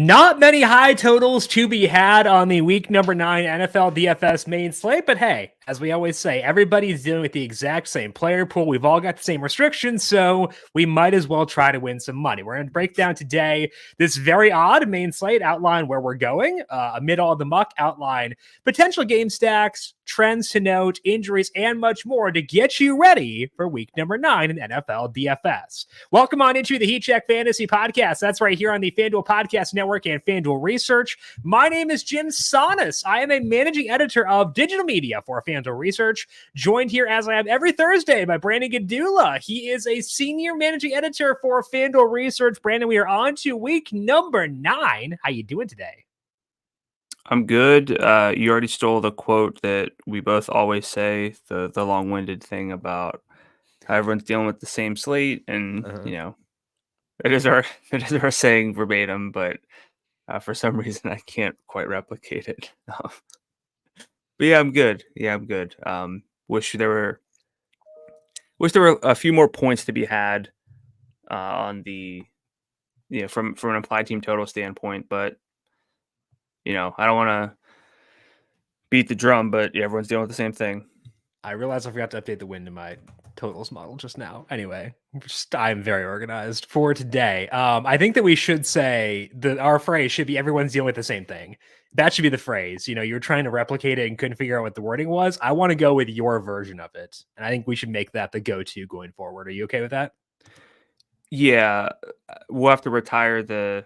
Not many high totals to be had on the week number 9 NFL DFS main slate, but hey, as we always say, everybody's dealing with the exact same player pool. We've all got the same restrictions, so we might as well try to win some money. We're going to break down today this very odd main slate, outline where we're going, amid all the muck, outline potential game stacks, trends to note, injuries, and much more to get you ready for week number 9 in NFL DFS. Welcome on into the Heat Check Fantasy Podcast. That's right here on the FanDuel Podcast Network and FanDuel Research. My name is Jim Sonis. I am a managing editor of digital media for FanDuel Research, joined here as I am every Thursday by Brandon Gdula. He is a senior managing editor for FanDuel Research. Brandon, we are on to week number 9. How you doing today? I'm good. You already stole the quote that we both always say, the long-winded thing about how everyone's dealing with the same slate, and you know, it is our saying verbatim, but for some reason I can't quite replicate it. But yeah, I'm good. Wish there were a few more points to be had on the from an applied team total standpoint, but I don't want to beat the drum, but everyone's dealing with the same thing. I realized I forgot to update the win to my totals model just now. Anyway, I'm very organized for today. I think that we should say that our phrase should be everyone's dealing with the same thing. That should be the phrase. You're trying to replicate it and couldn't figure out what the wording was. I want to go with your version of it. And I think we should make that the go-to going forward. Are you okay with that? Yeah. We'll have to retire the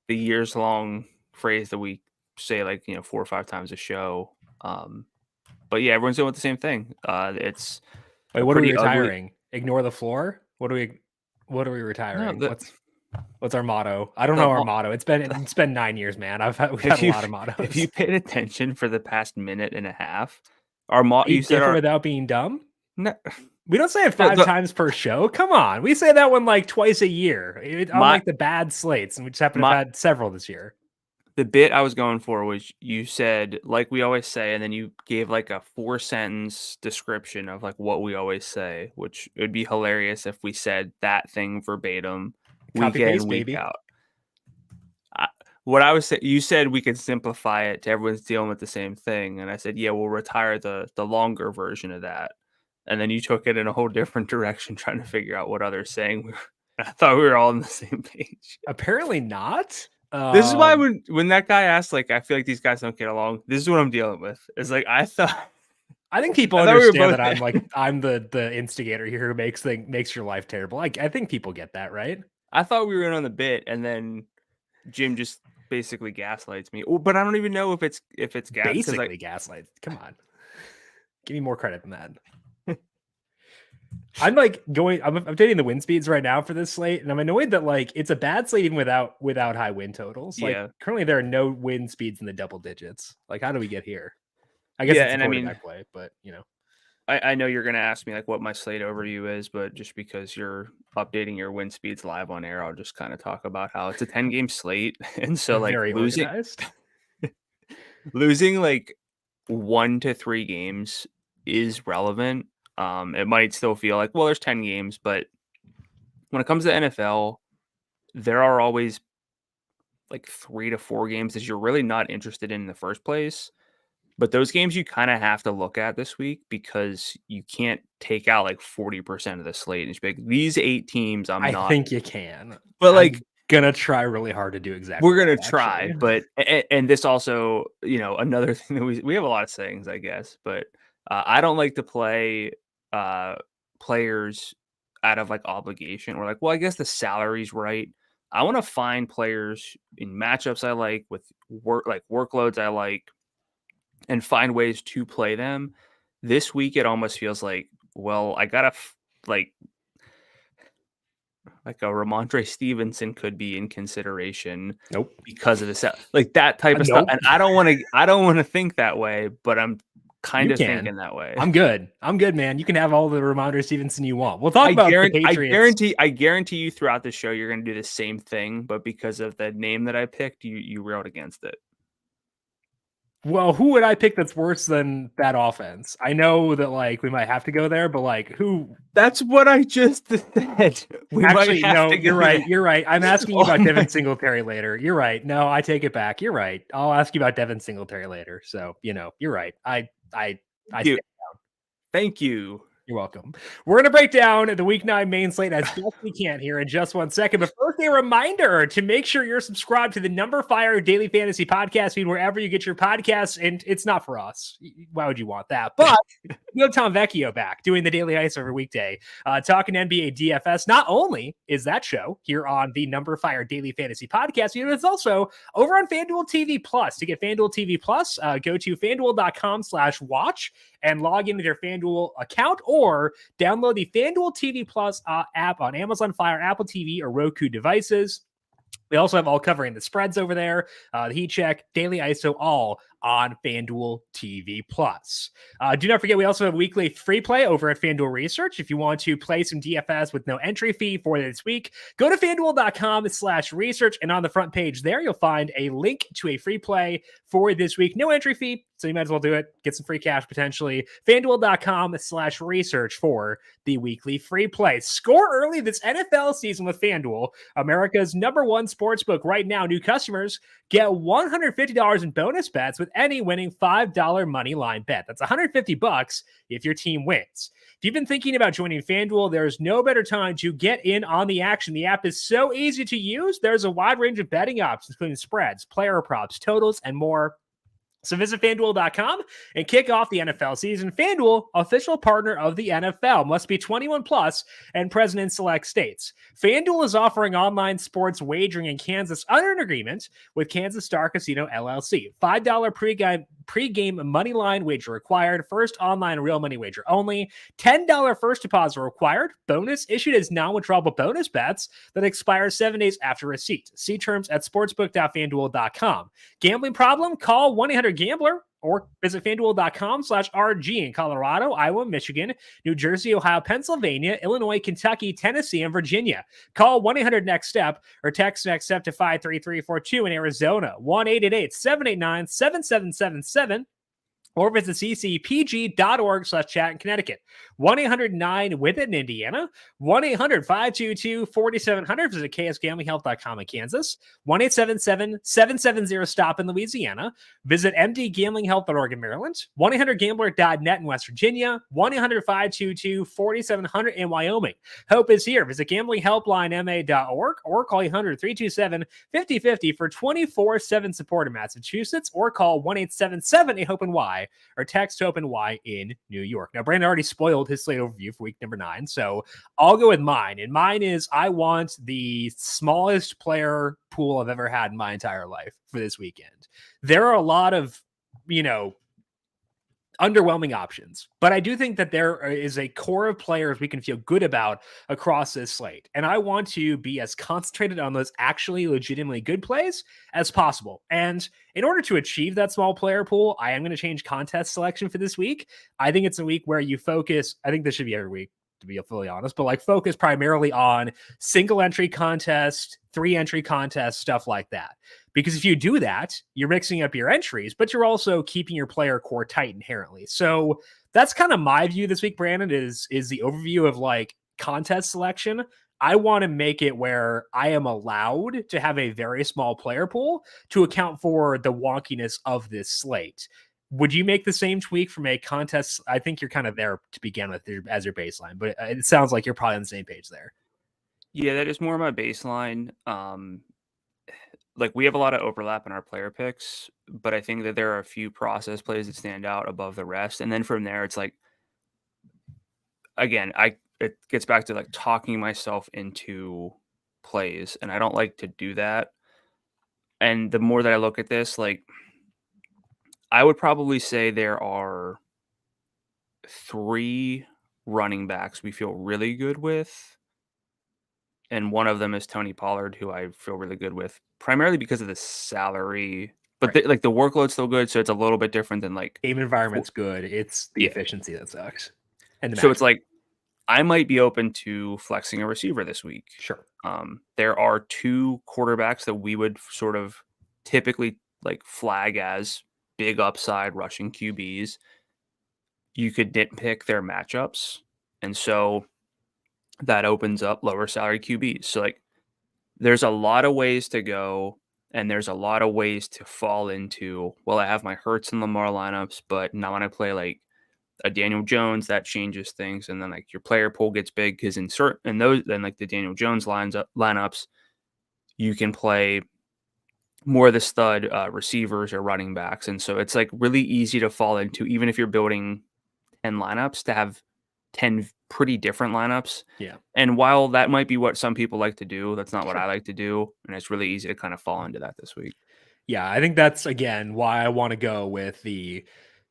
years-long phrase that we say 4 or 5 times a show. But yeah, everyone's doing the same thing. It's what are we retiring? Ugly... Ignore the floor? What are we retiring? No, What's our motto? I don't know our motto. It's been 9 years, man. We've had a lot of mottos. If you paid attention for the past minute and a half, our motto you said without being dumb? No. We don't say it 5 times per show. Come on. We say that one twice a year. Unlike the bad slates, and we just happen to have had several this year. The bit I was going for was you said, like we always say, and then you gave a 4-sentence description of what we always say, which would be hilarious if we said that thing verbatim week in, week out. What I was saying, you said we could simplify it to everyone's dealing with the same thing. And I said, yeah, we'll retire the longer version of that. And then you took it in a whole different direction, trying to figure out what others saying. I thought we were all on the same page. Apparently not. This is why when that guy asked, I feel like these guys don't get along. This is what I'm dealing with. It's I think people understand that I'm the instigator here who makes your life terrible. I think people get that, right? I thought we were in on the bit, and then Jim just basically gaslights me. Oh, but I don't even know if it's basically gaslights. Come on, give me more credit than that. I'm updating the win speeds right now for this slate, and I'm annoyed that it's a bad slate even without high win totals. Currently there are no win speeds in the double digits. How do we get here? I guess it's a quarterback play, but I know you're gonna ask me what my slate overview is, but just because you're updating your win speeds live on air, I'll just kind of talk about how it's a 10-game slate, and so losing 1 to 3 games is relevant. It might still feel there's 10 games, but when it comes to NFL, there are always 3 to 4 games that you're really not interested in the first place. But those games you kind of have to look at this week because you can't take out 40% of the slate and just be like, these 8 teams, I think you can. But I'm gonna try really hard to do exactly. We're gonna try, but and this also, another thing that we have a lot of sayings, I guess, but I don't like to play players out of obligation or well, I guess the salary's right. I want to find players in matchups I like with workloads I like and find ways to play them. This week it almost feels I gotta a Ramondre Stevenson could be in consideration. Nope. Because of the that type of stuff. And I don't want to think that way, but I'm kind of thinking that way. I'm good, man. You can have all the Ramondre Stevenson you want. We'll talk about the Patriots. I guarantee you throughout the show you're going to do the same thing, but because of the name that I picked, you railed against it. Well, who would I pick that's worse than that offense? I know that like we might have to go there, but like who? That's what I just said. We Actually, might have no, to go you're right. there. You're right. I'm asking you Oh about Devin my- Singletary later. You're right. No, I take it back. You're right. I'll ask you about Devin Singletary later. So, you're right. I Thank you. Thank you. You're welcome. We're going to break down the Week 9 main slate as best we can here in just 1 second. But first, a reminder to make sure you're subscribed to the numberFire Daily Fantasy Podcast feed wherever you get your podcasts. And it's not for us. Why would you want that? But we have Tom Vecchio back doing the Daily Ice every weekday, talking NBA DFS. Not only is that show here on the numberFire Daily Fantasy Podcast feed, but it's also over on FanDuel TV Plus. To get FanDuel TV Plus, go to FanDuel.com/watch and log in with your FanDuel account, or download the FanDuel TV Plus app on Amazon Fire, Apple TV, or Roku devices. We also have all covering the spreads over there, the heat check, daily ISO, all on FanDuel TV Plus. Do not forget, we also have weekly free play over at FanDuel Research. If you want to play some DFS with no entry fee for this week, go to FanDuel.com/research, and on the front page there, you'll find a link to a free play for this week. No entry fee, so you might as well do it. Get some free cash potentially. FanDuel.com/research for the weekly free play. Score early this NFL season with FanDuel, America's #1 sportsbook. Right now, new customers get $150 in bonus bets with any winning $5 money line bet. That's $150 if your team wins. If you've been thinking about joining FanDuel, there's no better time to get in on the action. The app is so easy to use. There's a wide range of betting options, including spreads, player props, totals, and more. So visit FanDuel.com and kick off the NFL season. FanDuel, official partner of the NFL, must be 21 plus and present in select states. FanDuel is offering online sports wagering in Kansas under an agreement with Kansas Star Casino LLC. $5 pregame money line wager required. First online real money wager only. $10 first deposit required. Bonus issued as non-withdrawable bonus bets that expire 7 days after receipt. See terms at sportsbook.fanduel.com. Gambling problem? Call 1-800-GAMBLER or visit FanDuel.com/RG in Colorado, Iowa, Michigan, New Jersey, Ohio, Pennsylvania, Illinois, Kentucky, Tennessee, and Virginia. Call 1-800-NEXT-STEP or text NEXT STEP to 53342 in Arizona, 1-888-789-7777. Or visit ccpg.org/chat in Connecticut. 1-800-9-WITH-IT in Indiana. 1-800-522-4700. Visit ksgamblinghelp.com in Kansas. 1-877-770-STOP in Louisiana. Visit mdgamblinghelp.org in Maryland. 1-800-GAMBLER.net in West Virginia. 1-800-522-4700 in Wyoming. Hope is here. Visit gamblinghelplinema.org or call 800-327-5050 for 24/7 support in Massachusetts, or call 1-877-8-HOPE-NY or text HOPE-NY in New York. Now, Brandon already spoiled his slate overview for week number 9, so I'll go with mine. And mine is I want the smallest player pool I've ever had in my entire life for this weekend. There are a lot of, underwhelming options, but I do think that there is a core of players we can feel good about across this slate. And I want to be as concentrated on those actually legitimately good plays as possible. And in order to achieve that small player pool, I am going to change contest selection for this week. I think it's a week where you focus, I think this should be every week, to be fully honest, but focus primarily on single entry contest, 3 entry contest, stuff like that. Because if you do that, you're mixing up your entries, but you're also keeping your player core tight inherently. So that's kind of my view this week, Brandon, is the overview of contest selection. I want to make it where I am allowed to have a very small player pool to account for the wonkiness of this slate. Would you make the same tweak from a contest? I think you're kind of there to begin with as your baseline, but it sounds like you're probably on the same page there. Yeah, that is more my baseline. We have a lot of overlap in our player picks, but I think that there are a few process plays that stand out above the rest. And then from there, it's again, it gets back to talking myself into plays, and I don't like to do that. And the more that I look at this, I would probably say there are 3 running backs we feel really good with. And one of them is Tony Pollard, who I feel really good with, primarily because of the salary. But right. the workload's still good, so it's a little bit different than game environment's good. It's the efficiency that sucks. And so it's I might be open to flexing a receiver this week. Sure. There are 2 quarterbacks that we would sort of typically flag as big upside rushing QBs, you could nitpick their matchups. And so that opens up lower salary QBs. So like there's a lot of ways to go, and there's a lot of ways to fall into, well, I have my Hurts and Lamar lineups, but now when I play like a Daniel Jones, that changes things. And then like your player pool gets big because in those, then like the Daniel Jones lineups, you can play more of the stud receivers or running backs. And so it's like really easy to fall into, even if you're building 10 lineups, to have 10 pretty different lineups. Yeah. And while that might be what some people like to do, that's not what I like to do. And it's really easy to kind of fall into that this week. Yeah, I think that's, again, why I want to go with the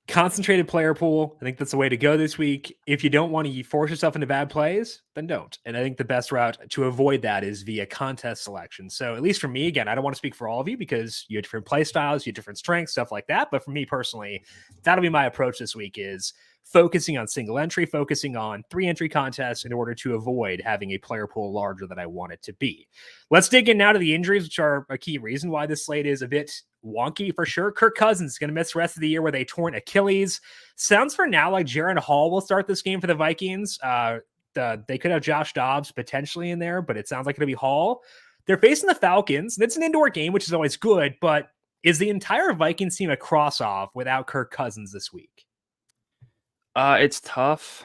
concentrated player pool. I think that's the way to go this week. If you don't want to force yourself into bad plays, then don't. And I think the best route to avoid that is via contest selection. So at least for me, again, I don't want to speak for all of you because you have different play styles, you have different strengths, stuff like that. But for me personally, that'll be my approach this week, is focusing on single entry, focusing on 3-entry contests in order to avoid having a player pool larger than I want it to be. Let's dig in now to the injuries, which are a key reason why this slate is a bit wonky for sure. Kirk Cousins is going to miss the rest of the year with a torn Achilles. Sounds for now like Jaren Hall will start this game for the Vikings. They could have Josh Dobbs potentially in there, but it sounds like it'll be Hall. They're facing the Falcons. It's an indoor game, which is always good, but is the entire Vikings team a cross-off without Kirk Cousins this week? It's tough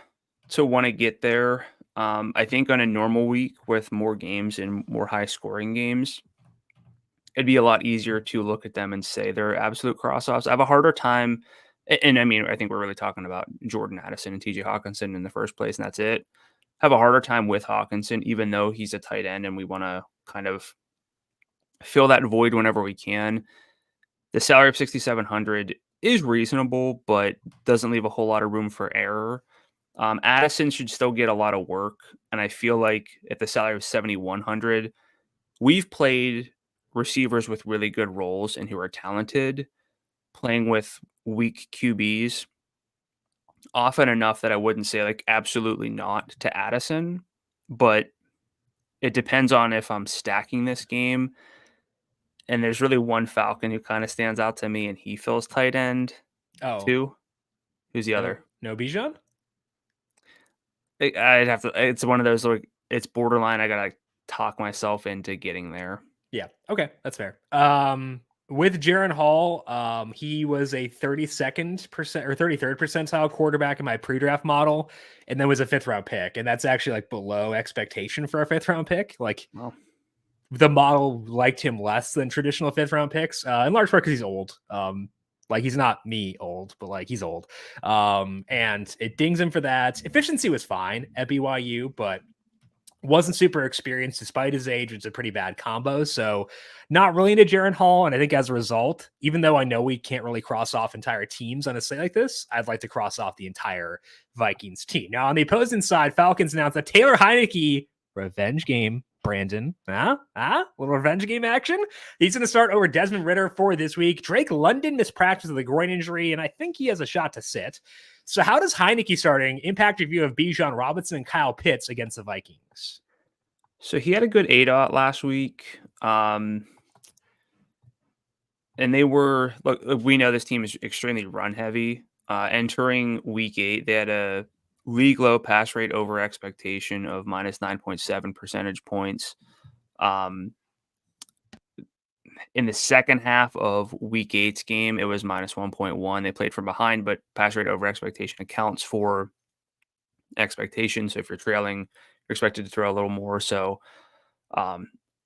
to want to get there. I think on a normal week with more games and more high-scoring games, it'd be a lot easier to look at them and say they're absolute cross-offs. I have a harder time, and I mean, I think we're really talking about Jordan Addison and TJ Hawkinson in the first place, and that's it. I have a harder time with Hawkinson, even though he's a tight end, and we want to kind of fill that void whenever we can. The salary of $6,700 is reasonable, but doesn't leave a whole lot of room for error. Addison should still get a lot of work, and I feel like at the salary of $7,100, we've played receivers with really good roles and who are talented playing with weak QBs often enough that I wouldn't say like absolutely not to Addison, but it depends on if I'm stacking this game. And there's really one Falcon who kind of stands out to me, and he fills tight end too. Who's the other? No Bijan? I'd have to. It's one of those like it's borderline. I gotta talk myself into getting there. Yeah. Okay, that's fair. With Jaren Hall, he was a 33rd percentile quarterback in my pre-draft model, and then was a 5th-round pick, and that's actually like below expectation for a 5th-round pick. Like, well, the model liked him less than traditional 5th-round picks, in large part because he's old. Like, he's not me old, but like he's old. And it dings him for that. Efficiency was fine at BYU, but wasn't super experienced despite his age. It's a pretty bad combo. So not really into Jaren Hall. And I think as a result, even though I know we can't really cross off entire teams on a slate like this, I'd like to cross off the entire Vikings team. Now on the opposing side, Falcons announced that Taylor Heineke revenge game. Brandon, little revenge game action. He's going to start over Desmond Ridder for this week. Drake London missed practice with a groin injury, and I think he has a shot to sit. So how does Heineke starting impact your view of Bijan Robinson and Kyle Pitts against the Vikings? So he had a good ADOT last week. And they were, look, we know this team is extremely run heavy. Entering week 8, they had a league low pass rate over expectation of minus 9.7 percentage points. In the second half of week 8's game, it was minus 1.1. They played from behind, but pass rate over expectation accounts for expectation. So if you're trailing, you're expected to throw a little more. So I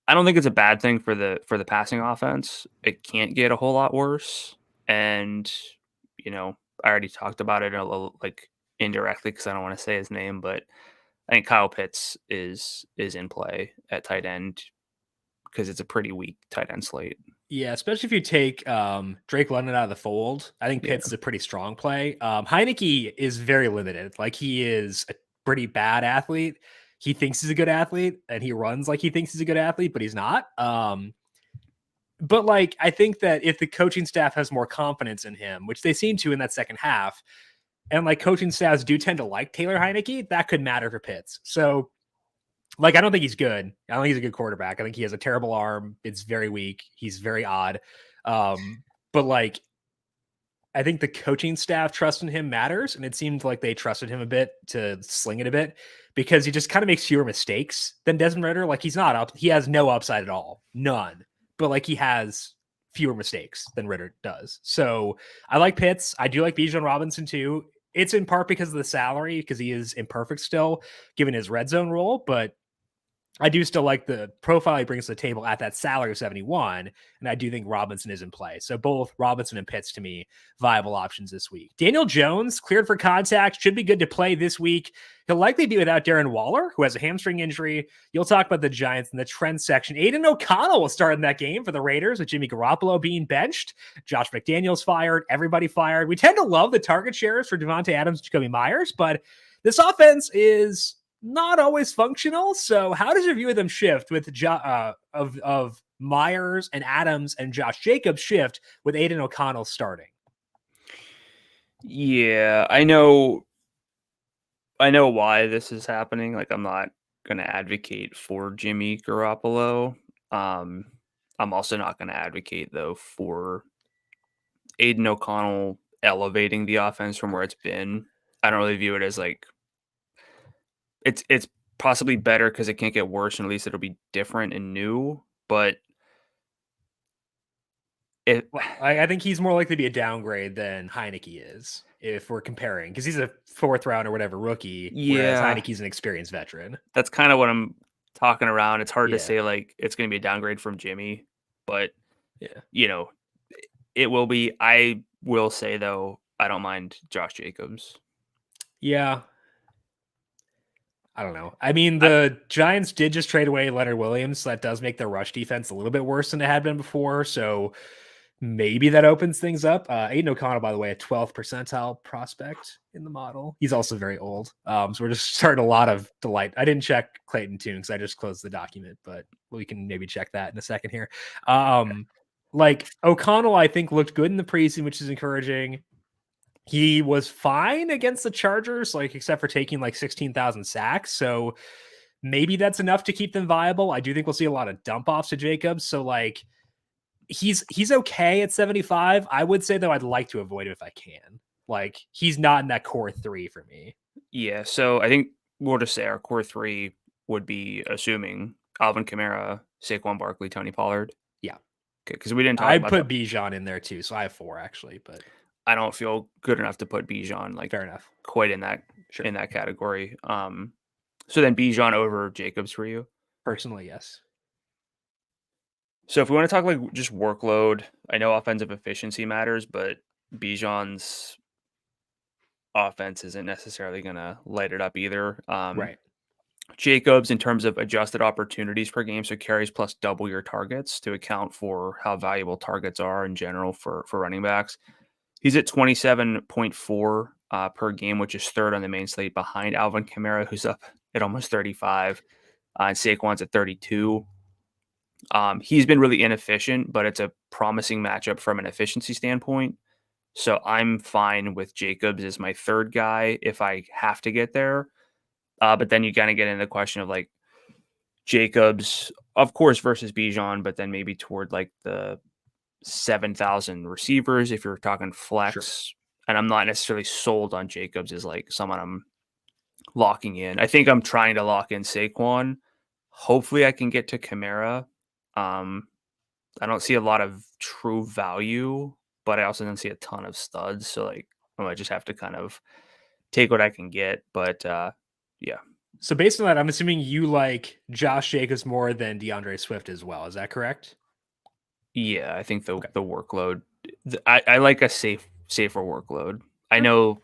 don't think it's a bad thing for the passing offense. It can't get a whole lot worse. And, you know, I already talked about it a little, like, indirectly because I don't want to say his name, but I think Kyle Pitts is in play at tight end because it's a pretty weak tight end slate. Yeah, especially if you take Drake London out of the fold. I think Pitts is a pretty strong play. Heineke is very limited. Like, he is a pretty bad athlete. He thinks he's a good athlete, and he runs like he thinks he's a good athlete, but he's not. But like, I think that if the coaching staff has more confidence in him, which they seem to in that second half, and like coaching staffs do tend to like Taylor Heineke, that could matter for Pitts. So like, I don't think he's good. I don't think he's a good quarterback. I think he has a terrible arm. It's very weak. He's very odd. But like, I think the coaching staff trusting him matters, and it seemed like they trusted him a bit to sling it a bit because he just kind of makes fewer mistakes than Desmond Ridder. Like he has no upside at all, none. But like he has fewer mistakes than Ridder does. So I like Pitts. I do like Bijan Robinson too. It's in part because of the salary, because he is imperfect still, given his red zone role, but I do still like the profile he brings to the table at that salary of 71, and I do think Robinson is in play. So both Robinson and Pitts, to me, viable options this week. Daniel Jones, cleared for contact, should be good to play this week. He'll likely be without Darren Waller, who has a hamstring injury. You'll talk about the Giants in the trend section. Aiden O'Connell will start in that game for the Raiders with Jimmy Garoppolo being benched. Josh McDaniels fired. Everybody fired. We tend to love the target shares for Devontae Adams and Jacoby Myers, but this offense is not always functional. So how does your view of them shift with of Myers and Adams and Josh Jacobs shift with Aiden O'Connell starting? Yeah, I know why this is happening. Like, I'm not going to advocate for Jimmy Garoppolo. I'm also not going to advocate, though, for Aiden O'Connell elevating the offense from where it's been. I don't really view it as like it's possibly better because it can't get worse, and at least it'll be different and new. But I think he's more likely to be a downgrade than Heineke is, if we're comparing, because he's a 4th round or whatever rookie, whereas Heineke's an experienced veteran. That's kind of what I'm talking around. It's hard to say like it's going to be a downgrade from Jimmy, but it will be. I will say though, I don't mind Josh Jacobs. Yeah. I don't know. I mean, the Giants did just trade away Leonard Williams. So that does make their rush defense a little bit worse than it had been before. So maybe that opens things up. Aiden O'Connell, by the way, a 12th percentile prospect in the model. He's also very old. So we're just starting a lot of delight. I didn't check Clayton Tune because I just closed the document, but we can maybe check that in a second here. Like O'Connell, I think looked good in the preseason, which is encouraging. He was fine against the Chargers, like except for taking like 16,000 sacks. So maybe that's enough to keep them viable. I do think we'll see a lot of dump offs to Jacobs. So like he's okay at 75. I would say though, I'd like to avoid him if I can. Like he's not in that core 3 for me. Yeah. So I think we'll just say our core 3 would be assuming Alvin Kamara, Saquon Barkley, Tony Pollard. Yeah. Okay. Because we didn't talk I'd put Bijan in there too. So I have 4 actually, but I don't feel good enough to put Bijan like fair enough. Quite in that in that category. So then Bijan over Jacobs for you? Personally, yes. So if we want to talk like just workload, I know offensive efficiency matters, but Bijan's offense isn't necessarily going to light it up either. Right. Jacobs, in terms of adjusted opportunities per game, so carries plus double your targets to account for how valuable targets are in general for running backs. He's at 27.4 per game, which is 3rd on the main slate behind Alvin Kamara, who's up at almost 35, and Saquon's at 32. He's been really inefficient, but it's a promising matchup from an efficiency standpoint. So I'm fine with Jacobs as my 3rd guy if I have to get there. But then you kind of get into the question of like Jacobs, of course, versus Bijan, but then maybe toward like the 7,000 receivers if you're talking flex. Sure. And I'm not necessarily sold on Jacobs as like someone I'm locking in. I think I'm trying to lock in Saquon. Hopefully I can get to Kamara. I don't see a lot of true value, but I also don't see a ton of studs. So like I just have to kind of take what I can get. But yeah. So based on that, I'm assuming you like Josh Jacobs more than DeAndre Swift as well. Is that correct? Yeah, I think the workload. I like a safer workload. I know,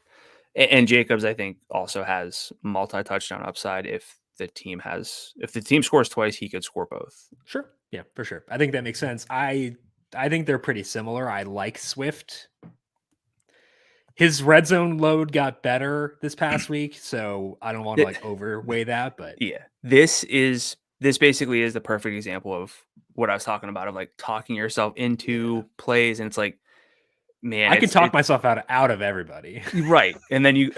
and Jacobs I think also has multi-touchdown upside. If the team scores twice, he could score both. Sure, yeah, for sure. I think that makes sense. I think they're pretty similar. I like Swift. His red zone load got better this past week, so I don't want to like overweigh that. But yeah, this basically is the perfect example of what I was talking about, of like talking yourself into plays. And it's like, man, I can talk myself out of everybody. Right. And then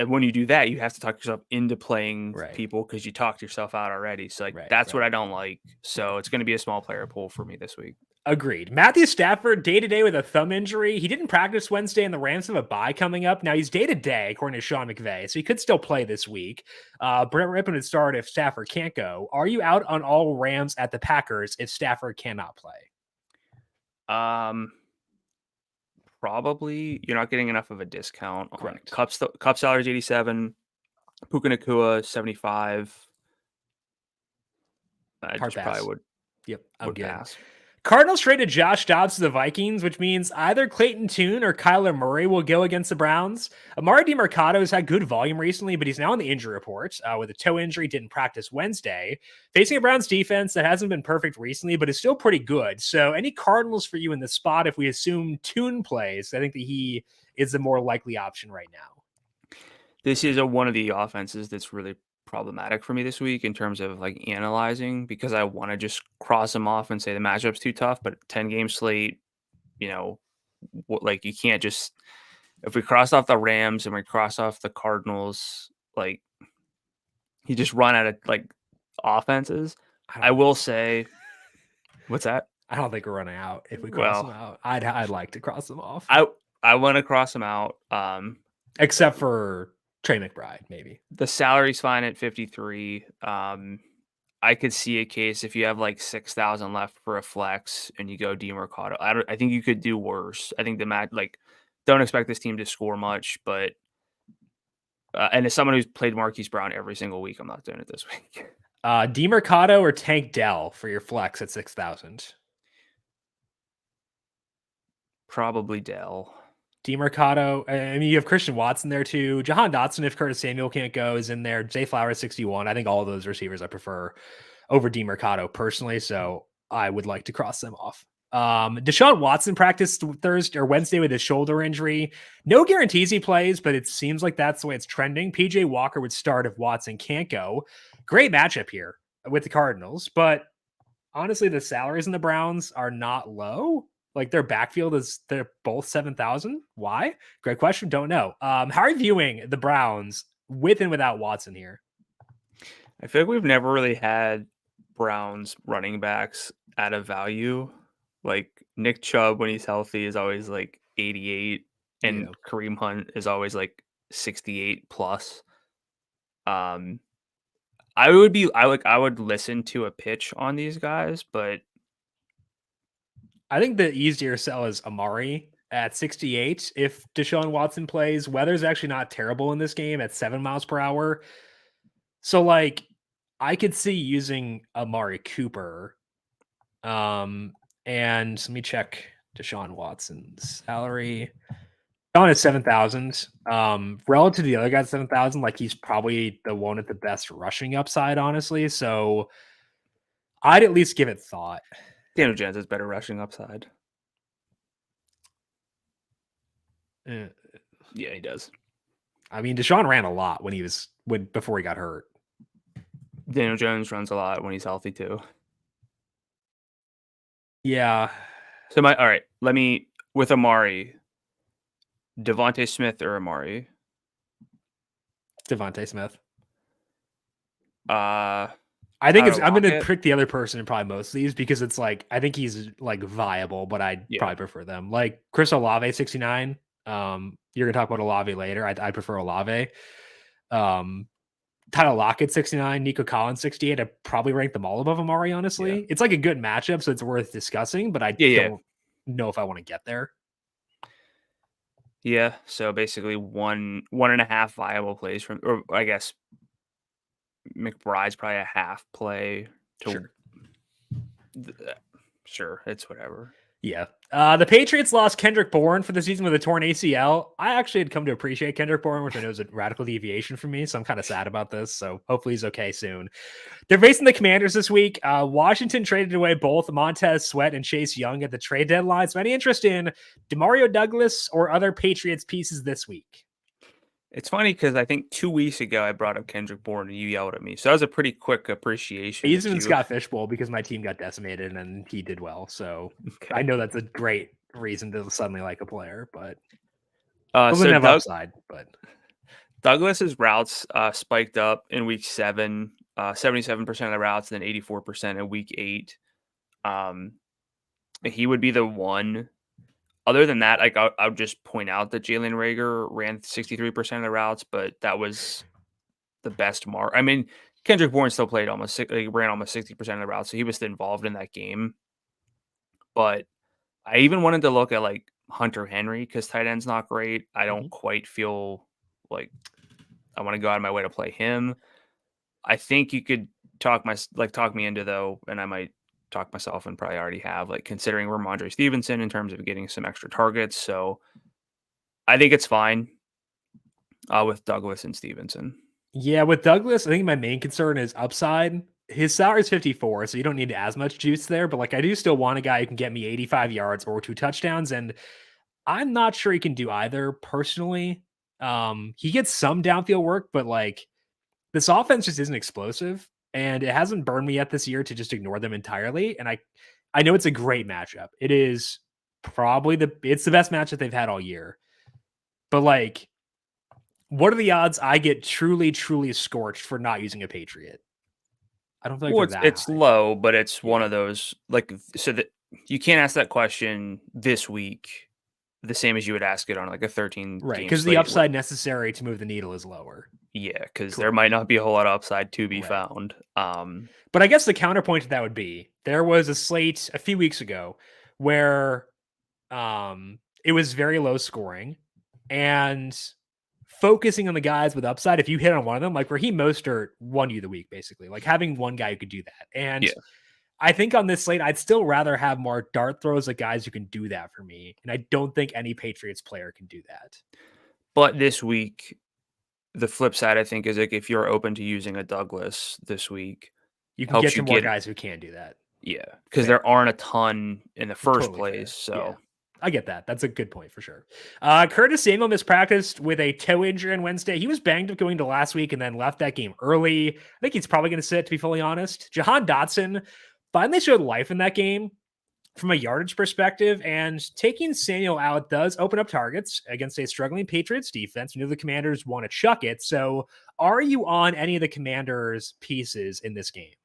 when you do that, you have to talk yourself into playing people because you talked yourself out already. So like, that's what I don't like. So it's going to be a small player pool for me this week. Agreed. Matthew Stafford, day-to-day with a thumb injury. He didn't practice Wednesday, and the Rams have a bye coming up. Now, he's day-to-day, according to Sean McVay, so he could still play this week. Brent Rippon would start if Stafford can't go. Are you out on all Rams at the Packers if Stafford cannot play? Probably. You're not getting enough of a discount. Correct. Cup salary is 87. Puka Nacua, 75. I Hard just pass. probably would. Yep, I'm good. Pass. Cardinals traded Josh Dobbs to the Vikings, which means either Clayton Tune or Kyler Murray will go against the Browns. Amari DiMercato has had good volume recently, but he's now on the injury report with a toe injury, didn't practice Wednesday. Facing a Browns defense that hasn't been perfect recently, but is still pretty good. So any Cardinals for you in the spot, if we assume Tune plays, I think that he is the more likely option right now. This is one of the offenses that's really problematic for me this week in terms of like analyzing, because I want to just cross them off and say the matchup's too tough, but 10-game slate, like you can't just, if we cross off the Rams and we cross off the Cardinals, like you just run out of like offenses. I will say, what's that? I don't think we're running out if we cross them out. I'd like to cross them off. I want to cross them out. Except for Trey McBride, maybe. The salary's fine at 53. I could see a case if you have like 6,000 left for a flex and you go DeMarcado. I think you could do worse. I think don't expect this team to score much, but and as someone who's played Marquise Brown every single week, I'm not doing it this week. DeMarcado or Tank Dell for your flex at 6,000? Probably Dell. DeMarcado. I mean, you have Christian Watson there too. Jahan Dotson, if Curtis Samuel can't go, is in there. Zay Flowers, 61. I think all of those receivers I prefer over DeMarcado personally, so I would like to cross them off. Deshaun Watson practiced Thursday or Wednesday with his shoulder injury. No guarantees he plays, but it seems like that's the way it's trending. PJ Walker would start if Watson can't go. Great matchup here with the Cardinals, but honestly, the salaries in the Browns are not low. Like their backfield they're both 7,000. Why? Great question. Don't know. How are you viewing the Browns with and without Watson here? I feel like we've never really had Browns running backs at a value. Like Nick Chubb, when he's healthy, is always like 88, and Kareem Hunt is always like 68 plus. I would listen to a pitch on these guys, but I think the easier sell is Amari at 68. If Deshaun Watson plays, weather's actually not terrible in this game at 7 miles per hour. So like I could see using Amari Cooper. And let me check Deshaun Watson's salary. Deshaun is 7,000. Relative to the other guys, 7,000, like he's probably the one with the best rushing upside, honestly. So I'd at least give it thought. Daniel Jones has better rushing upside. Yeah, he does. I mean, Deshaun ran a lot before he got hurt. Daniel Jones runs a lot when he's healthy too. Yeah. So with Amari, Devontae Smith or Amari? Devontae Smith. I think I'm going to pick the other person in probably most of these because it's like, I think he's like viable, but I'd probably prefer them. Like Chris Olave, 69. You're going to talk about Olave later. I prefer Olave. Tyler Lockett, 69. Nico Collins, 68. I'd probably rank them all above Amari, honestly. Yeah. It's like a good matchup, so it's worth discussing, but I don't know if I want to get there. Yeah, so basically one and a half viable plays from, or I guess McBride's probably a half play. Sure, it's whatever. Yeah. The Patriots lost Kendrick Bourne for the season with a torn ACL. I actually had come to appreciate Kendrick Bourne, which I know is a radical deviation from me, so I'm kind of sad about this. So hopefully he's okay soon. They're facing the Commanders this week. Washington traded away both Montez Sweat and Chase Young at the trade deadline. So any interest in DeMario Douglas or other Patriots pieces this week? It's funny because I think 2 weeks ago I brought up Kendrick Bourne and you yelled at me. So that was a pretty quick appreciation. He's in Scott Fishbowl because my team got decimated and he did well. So I know that's a great reason to suddenly like a player, but doesn't have upside. But Douglas's routes spiked up in week 7, 77% of the routes, and then 84% in week 8. he would be the one. Other than that, like I would just point out that Jalen Reagor ran 63% of the routes, but that was the best mark. I mean, Kendrick Bourne still played ran almost 60% of the routes, so he was still involved in that game. But I even wanted to look at like Hunter Henry because tight end's not great. I don't quite feel like I want to go out of my way to play him. I think you could talk me into though, and I might talk myself and probably already have, like considering Ramondre Stevenson in terms of getting some extra targets. So I think it's fine with Douglas and Stevenson. Yeah, with Douglas, I think my main concern is upside. His salary is 54, so you don't need as much juice there. But like, I do still want a guy who can get me 85 yards or 2 touchdowns, and I'm not sure he can do either personally. He gets some downfield work, but like this offense just isn't explosive, and it hasn't burned me yet this year to just ignore them entirely. And I know it's a great matchup. It is probably it's the best matchup they've had all year. But like, what are the odds I get truly, truly scorched for not using a Patriot? I don't feel like they're that it's high. low, but it's one of those like so that you can't ask that question this week the same as you would ask it on like a 13 Right, game because the slate. upside necessary to move the needle is lower. Yeah, because there might not be a whole lot of upside to be found. But I guess the counterpoint to that would be there was a slate a few weeks ago where it was very low scoring, and focusing on the guys with upside, if you hit on one of them, like Raheem Mostert won you the week, basically. Like having one guy who could do that. And Yeah. I think on this slate, I'd still rather have more dart throws at guys who can do that for me. And I don't think any Patriots player can do that. But this week, the flip side, I think, is like if you're open to using a Douglas this week, You can get to more guys who can do that. Yeah, because there aren't a ton in the first Totally place. fair. So Yeah. I get that. That's a good point for sure. Curtis Samuel mispracticed with a toe injury on Wednesday. He was banged up going to last week and then left that game early. I think he's probably going to sit, to be fully honest. Jahan Dotson finally showed life in that game from a yardage perspective, and taking Samuel out does open up targets against a struggling Patriots defense. We know the Commanders want to chuck it. So are you on any of the Commanders' pieces in this game?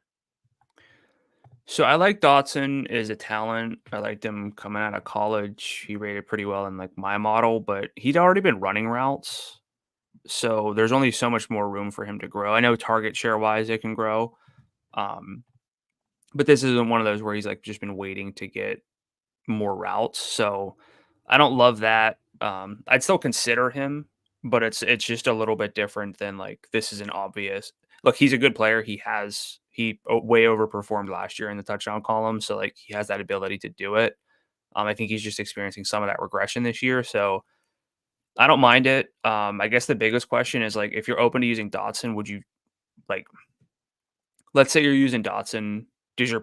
So I like Dotson as a talent. I liked him coming out of college. He rated pretty well in like my model, but he'd already been running routes. So there's only so much more room for him to grow. I know target share wise it can grow. But this isn't one of those where he's like just been waiting to get more routes. So I don't love that. I'd still consider him, but it's just a little bit different than like this is an obvious look. He's a good player. He way overperformed last year in the touchdown column, so like he has that ability to do it. I think he's just experiencing some of that regression this year, so I don't mind it. I guess the biggest question is like if you're open to using Dotson, would you like? Let's say you're using Dotson. Does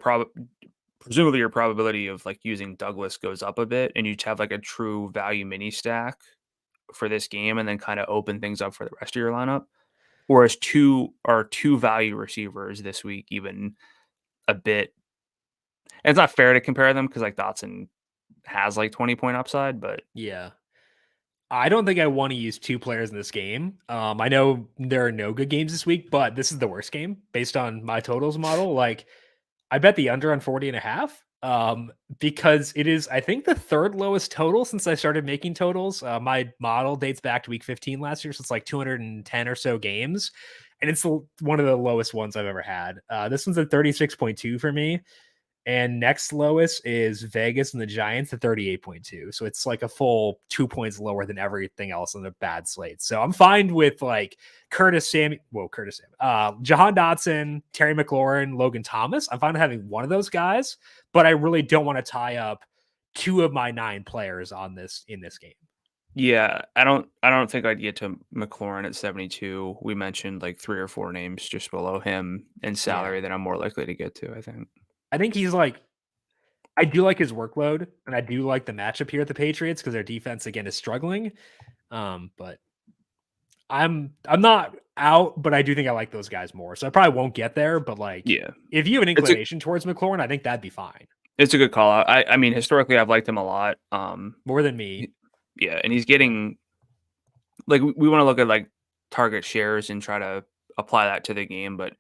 presumably your probability of like using Douglas goes up a bit, and you have like a true value mini stack for this game, and then kind of open things up for the rest of your lineup? Or is two value receivers this week even a bit? And it's not fair to compare them because like Dotson has like 20-point upside, but yeah. I don't think I want to use 2 players in this game. I know there are no good games this week, but this is the worst game based on my totals model. Like, I bet the under on 40.5 because it is, I think, the 3rd lowest total since I started making totals. My model dates back to week 15 last year, so it's like 210 or so games, and it's one of the lowest ones I've ever had. This one's at 36.2 for me. And next lowest is Vegas and the Giants at 38.2. So it's like a full 2 points lower than everything else on the bad slate. So I'm fine with like Jahan Dotson, Terry McLaurin, Logan Thomas. I'm fine with having one of those guys, but I really don't want to tie up 2 of my 9 players in this game. Yeah, I don't think I'd get to McLaurin at 72. We mentioned like 3 or 4 names just below him in salary that I'm more likely to get to, I think. I think he's like, I do like his workload, and I do like the matchup here at the Patriots because their defense again is struggling. But I'm not out, but I do think I like those guys more. So I probably won't get there. But like, Yeah, if you have an inclination towards McLaurin, I think that'd be fine. It's a good call out. I mean, historically, I've liked him a lot. More than me. Yeah, and he's getting like we want to look at like target shares and try to apply that to the game, but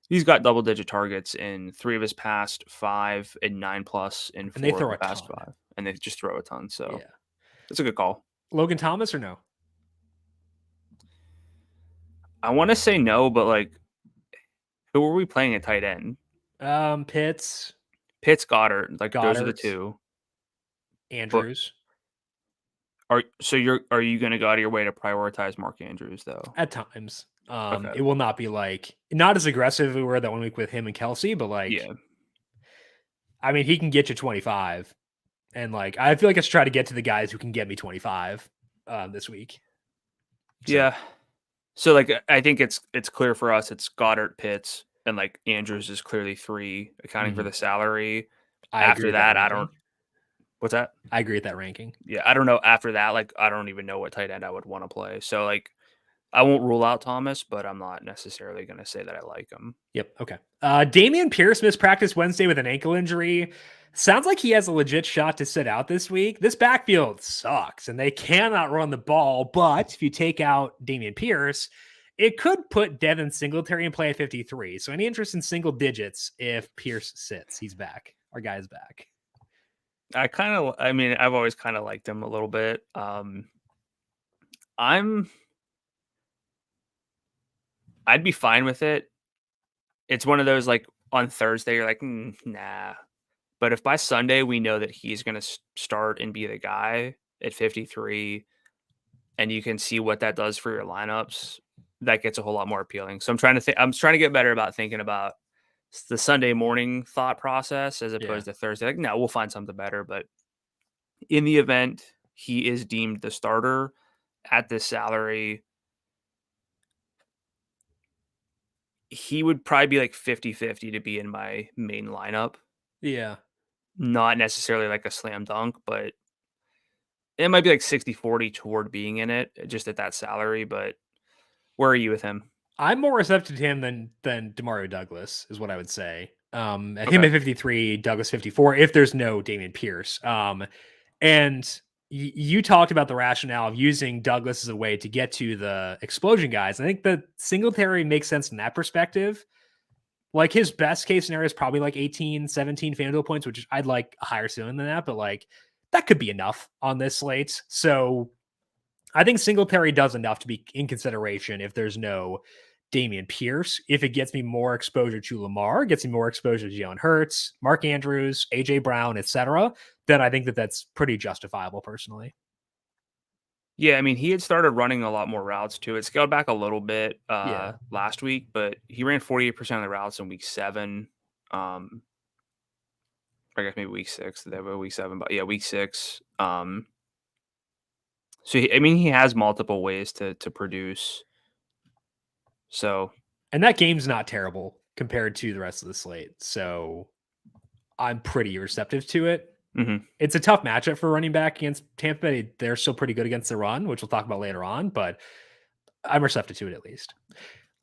He's got double-digit targets in 3 of his past 5 and 9+ in 4 of the past 5. And they just throw a ton, so it's a good call. Logan Thomas or no? I want to say no, but like, who are we playing at tight end? Pitts, Goddard. Like those are the two. Andrews. Are you going to go out of your way to prioritize Mark Andrews though? At times. It will not be like not as aggressive as we were that 1 week with him and Kelsey, but like, I mean, he can get you 25, and like I feel like I should try to get to the guys who can get me 25 this week. So. Yeah. So like I think it's clear for us. It's Goddard, Pitts, and like Andrews is clearly 3, accounting for the salary. After that, I don't. What's that? I agree with that ranking. Yeah, I don't know. After that, like I don't even know what tight end I would want to play. So like, I won't rule out Thomas, but I'm not necessarily going to say that I like him. Yep. Okay. Dameon Pierce missed practice Wednesday with an ankle injury. Sounds like he has a legit shot to sit out this week. This backfield sucks, and they cannot run the ball. But if you take out Dameon Pierce, it could put Devin Singletary in play at 53. So any interest in single digits if Pierce sits? He's back. Our guy's back. I've always kind of liked him a little bit. I'd be fine with it. It's one of those like on Thursday, you're like, nah. But if by Sunday we know that he's going to start and be the guy at 53, and you can see what that does for your lineups, that gets a whole lot more appealing. So I'm trying to get better about thinking about the Sunday morning thought process as opposed to Thursday. Like, no, we'll find something better. But in the event he is deemed the starter at this salary, he would probably be like 50-50 to be in my main lineup. Yeah. Not necessarily like a slam dunk, but it might be like 60-40 toward being in it just at that salary. But where are you with him? I'm more receptive to him than DeMario Douglas is what I would say. Him at 53, Douglas 54, if there's no Dameon Pierce. And you talked about the rationale of using Douglas as a way to get to the explosion guys. I think the Singletary makes sense in that perspective. Like his best case scenario is probably like 18, 17 FanDuel points, which I'd like a higher ceiling than that, but like that could be enough on this slate. So I think Singletary does enough to be in consideration if there's no Dameon Pierce. If it gets me more exposure to Lamar, gets me more exposure to Jalen Hurts, Mark Andrews, AJ Brown, etc., then I think that that's pretty justifiable personally. Yeah, I mean, he had started running a lot more routes too. It scaled back a little bit last week, but he ran 48% of the routes in week 7. I guess maybe week 6. They have a week 7, but yeah, week 6. So he has multiple ways to produce. So, and that game's not terrible compared to the rest of the slate. So I'm pretty receptive to it. Mm-hmm. It's a tough matchup for running back against Tampa Bay. They're still pretty good against the run, which we'll talk about later on, but I'm receptive to it at least.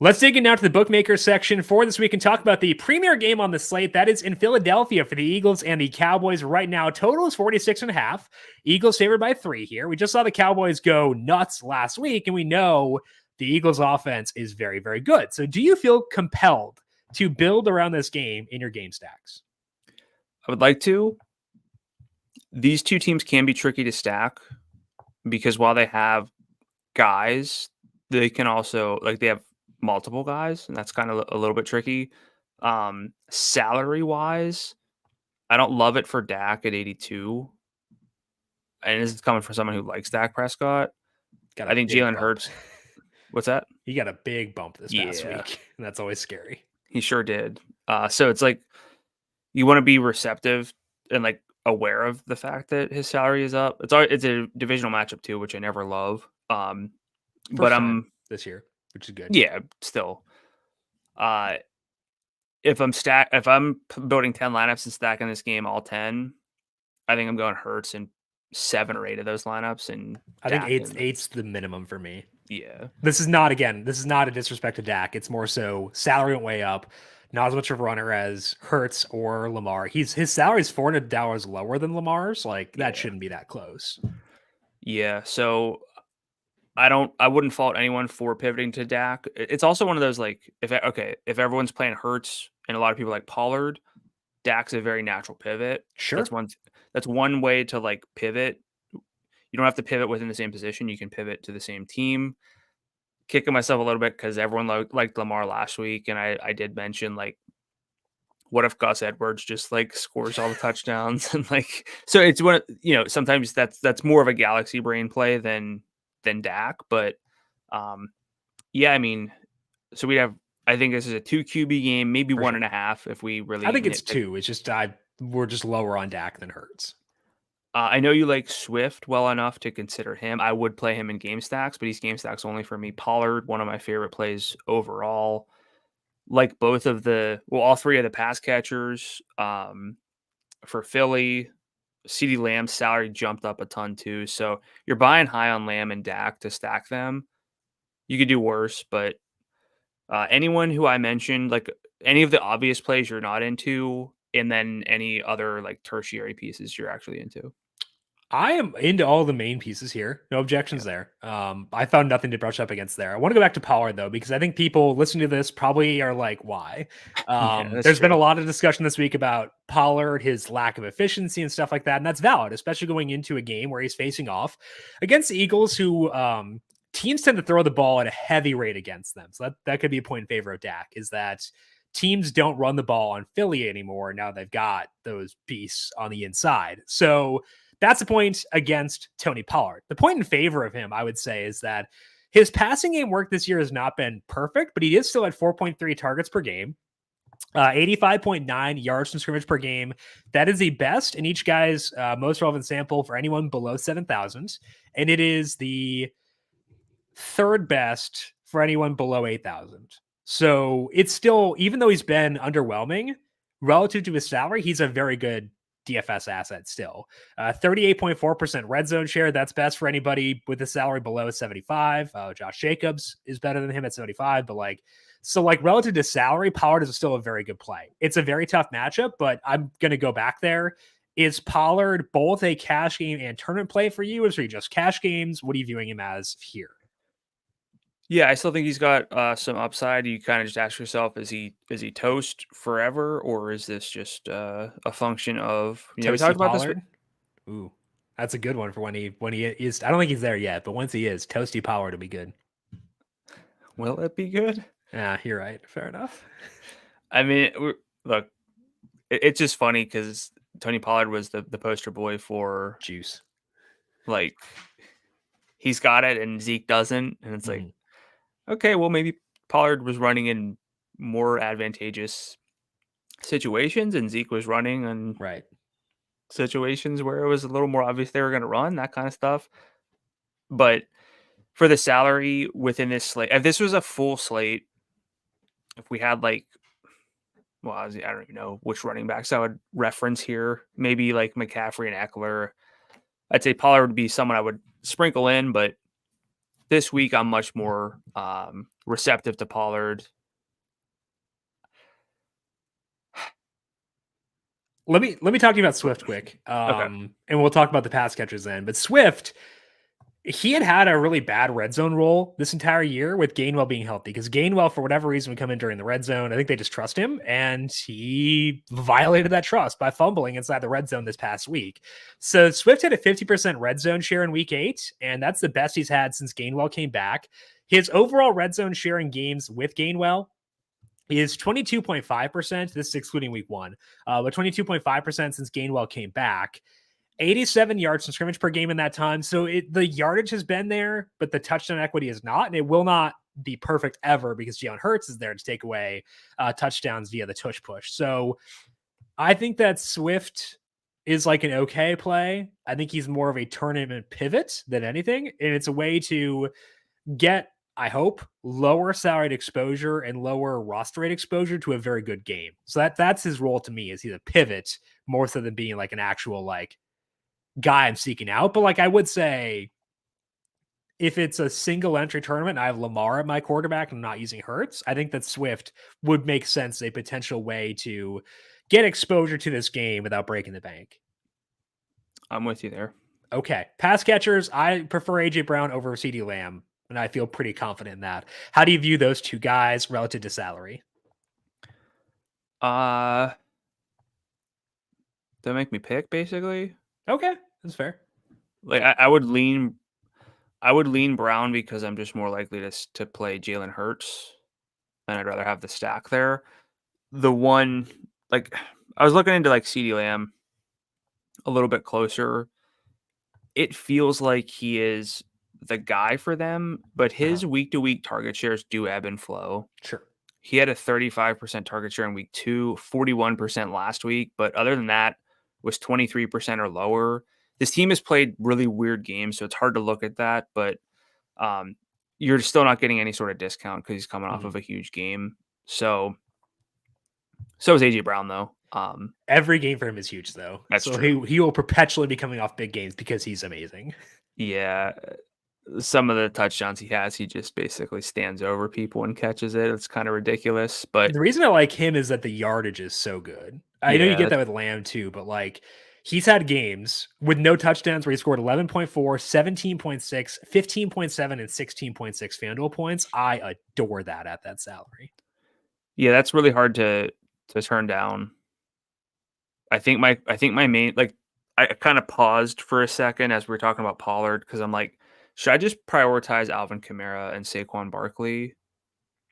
Let's dig in now to the bookmaker section for this week and talk about the premier game on the slate. That is in Philadelphia for the Eagles and the Cowboys right now. Total is 46.5. Eagles favored by 3 here. We just saw the Cowboys go nuts last week, and we know the Eagles offense is very, very good. So do you feel compelled to build around this game in your game stacks? I would like to. These two teams can be tricky to stack because while they have guys, they can also they have multiple guys, and that's kind of a little bit tricky. Salary wise, I don't love it for Dak at 82. And this is coming from someone who likes Dak Prescott. I think Jalen Hurts. What's that? He got a big bump this past week, and that's always scary. He sure did. So it's like you want to be receptive and like aware of the fact that his salary is up. It's a divisional matchup too, which I never love. But I'm this year, which is good. Yeah, still. If I'm building 10 lineups and stacking this game all 10, I think I'm going Hurts in 7 or 8 of those lineups, and I think eight's the minimum for me. Yeah. This is not a disrespect to Dak. It's more so salary went way up. Not as much of a runner as Hurts or Lamar. His salary is $400 lower than Lamar's. That shouldn't be that close. Yeah. So I wouldn't fault anyone for pivoting to Dak. It's also one of those, like, if everyone's playing Hurts and a lot of people like Pollard, Dak's a very natural pivot. Sure. That's one way to like pivot. You don't have to pivot within the same position. You can pivot to the same team. Kicking myself a little bit because everyone liked Lamar last week, and I did mention, like, what if Gus Edwards just like scores all the touchdowns and like, so it's one, sometimes that's more of a galaxy brain play than Dak, but yeah, I mean, so I think this is a 2 QB game, maybe For one sure. and a half if we really. I think it's 2. It's just we're just lower on Dak than Hurts. I know you like Swift well enough to consider him. I would play him in game stacks, but he's game stacks only for me. Pollard, one of my favorite plays overall. Like all 3 of the pass catchers for Philly. CeeDee Lamb's salary jumped up a ton too. So you're buying high on Lamb and Dak to stack them. You could do worse, but anyone who I mentioned, like any of the obvious plays you're not into, and then any other like tertiary pieces you're actually into. I am into all the main pieces here. No objections there. I found nothing to brush up against there. I want to go back to Pollard though, because I think people listening to this probably are like, why? There's been a lot of discussion this week about Pollard, his lack of efficiency and stuff like that. And that's valid, especially going into a game where he's facing off against the Eagles, who teams tend to throw the ball at a heavy rate against them. So that could be a point in favor of Dak, is that teams don't run the ball on Philly anymore. Now they've got those beasts on the inside. So that's the point against Tony Pollard. The point in favor of him, I would say, is that his passing game work this year has not been perfect, but he is still at 4.3 targets per game, 85.9 yards from scrimmage per game. That is the best in each guy's most relevant sample for anyone below 7,000. And it is the 3rd best for anyone below 8,000. So it's still, even though he's been underwhelming relative to his salary, he's a very good DFS asset still. 38.4% red zone share. That's best for anybody with a salary below 75. Josh Jacobs is better than him at 75, but relative to salary, Pollard is still a very good play. It's a very tough matchup, but I'm going to go back there. Is Pollard both a cash game and tournament play for you? Or is he just cash games? What are you viewing him as here? Yeah, I still think he's got some upside. You kind of just ask yourself, is he toast forever, or is this just a function of, we talked about Pollard? This? Ooh, that's a good one for when he is. I don't think he's there yet, but once he is, Toasty Pollard will be good. Will it be good? Yeah, you're right. Fair enough. I mean, look, it's just funny because Tony Pollard was the poster boy for juice. Like, he's got it and Zeke doesn't, and it's like, okay, well, maybe Pollard was running in more advantageous situations and Zeke was running in situations where it was a little more obvious they were going to run, that kind of stuff. But for the salary within this slate, if this was a full slate, if we had I don't even know which running backs I would reference here, maybe like McCaffrey and Eckler, I'd say Pollard would be someone I would sprinkle in, but this week, I'm much more receptive to Pollard. Let me talk to you about Swift quick, and we'll talk about the pass catchers then. But Swift, he had a really bad red zone role this entire year with Gainwell being healthy, because Gainwell, for whatever reason, would come in during the red zone. I think they just trust him, and he violated that trust by fumbling inside the red zone this past week. So Swift had a 50% red zone share in week 8, and that's the best he's had since Gainwell came back. His overall red zone share in games with Gainwell is 22.5%. This is excluding week 1, but 22.5% since Gainwell came back. 87 yards from scrimmage per game in that time. So the yardage has been there, but the touchdown equity is not, and it will not be perfect ever because Jalen Hurts is there to take away touchdowns via the tush push. So I think that Swift is like an okay play. I think he's more of a tournament pivot than anything, and it's a way to get, I hope, lower salaried exposure and lower roster rate exposure to a very good game. So that's his role to me, is he's a pivot more so than being like an actual guy I'm seeking out. But I would say, if it's a single entry tournament and I have Lamar at my quarterback and I'm not using Hurts, I think that Swift would make sense as a potential way to get exposure to this game without breaking the bank. I'm with you there. Okay. Pass catchers, I prefer AJ Brown over CeeDee Lamb, and I feel pretty confident in that. How do you view those two guys relative to salary? That make me pick basically. Okay, that's fair. Like I would lean Brown because I'm just more likely to play Jalen Hurts, and I'd rather have the stack there. The one, like, I was looking into like CeeDee Lamb a little bit closer. It feels like he is the guy for them, but his week to week target shares do ebb and flow. Sure. He had a 35% target share in week 2, 41% last week, but other than that was 23% or lower. This team has played really weird games, so it's hard to look at that, but you're still not getting any sort of discount because he's coming off of a huge game. So is AJ Brown though. Every game for him is huge though. That's so true. He will perpetually be coming off big games because he's amazing. Yeah. Some of the touchdowns he has, he just basically stands over people and catches it. It's kind of ridiculous. But the reason I like him is that the yardage is so good. I know you get that with Lamb too, but like he's had games with no touchdowns where he scored 11.4, 17.6, 15.7, and 16.6 FanDuel points. I adore that at that salary. Yeah, that's really hard to turn down. I think my main, like, I kind of paused for a second as we were talking about Pollard because I'm like, should I just prioritize Alvin Kamara and Saquon Barkley?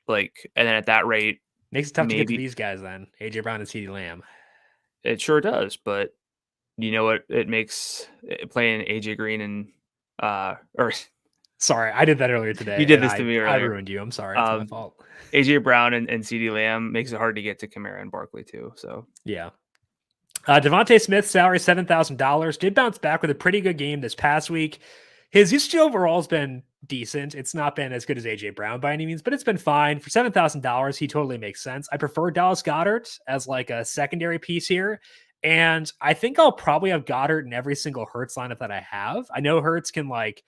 Like, and then at that rate, makes it tough to get to these guys then. AJ Brown and CeeDee Lamb. It sure does, but you know what? It makes playing AJ Green and or sorry, I did that earlier today. You did this to me earlier. I ruined you. I'm sorry. It's my fault. AJ Brown and CeeDee Lamb makes it hard to get to Kamara and Barkley too. So yeah. Devontae Smith's salary $7,000 did bounce back with a pretty good game this past week. His usage overall has been decent. It's not been as good as AJ Brown by any means, but it's been fine. For $7,000, he totally makes sense. I prefer Dallas Goedert as like a secondary piece here. And I think I'll probably have Goddard in every single Hurts lineup that I have. I know Hurts can like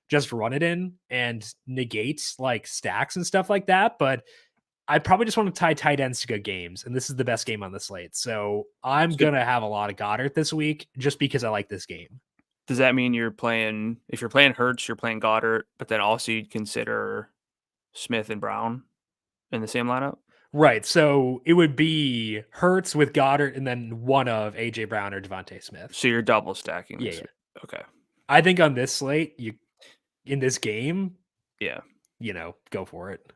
just run it in and negate like stacks and stuff like that, but I probably just want to tie tight ends to good games, and this is the best game on the slate. So I'm going to have a lot of Goddard this week just because I like this game. Does that mean if you're playing Hurts, you're playing Goddard, but then also you'd consider Smith and Brown in the same lineup? Right. So it would be Hurts with Goddard and then one of AJ Brown or Devontae Smith. So you're double stacking. Yeah. Okay. I think on this slate, in this game, yeah, go for it.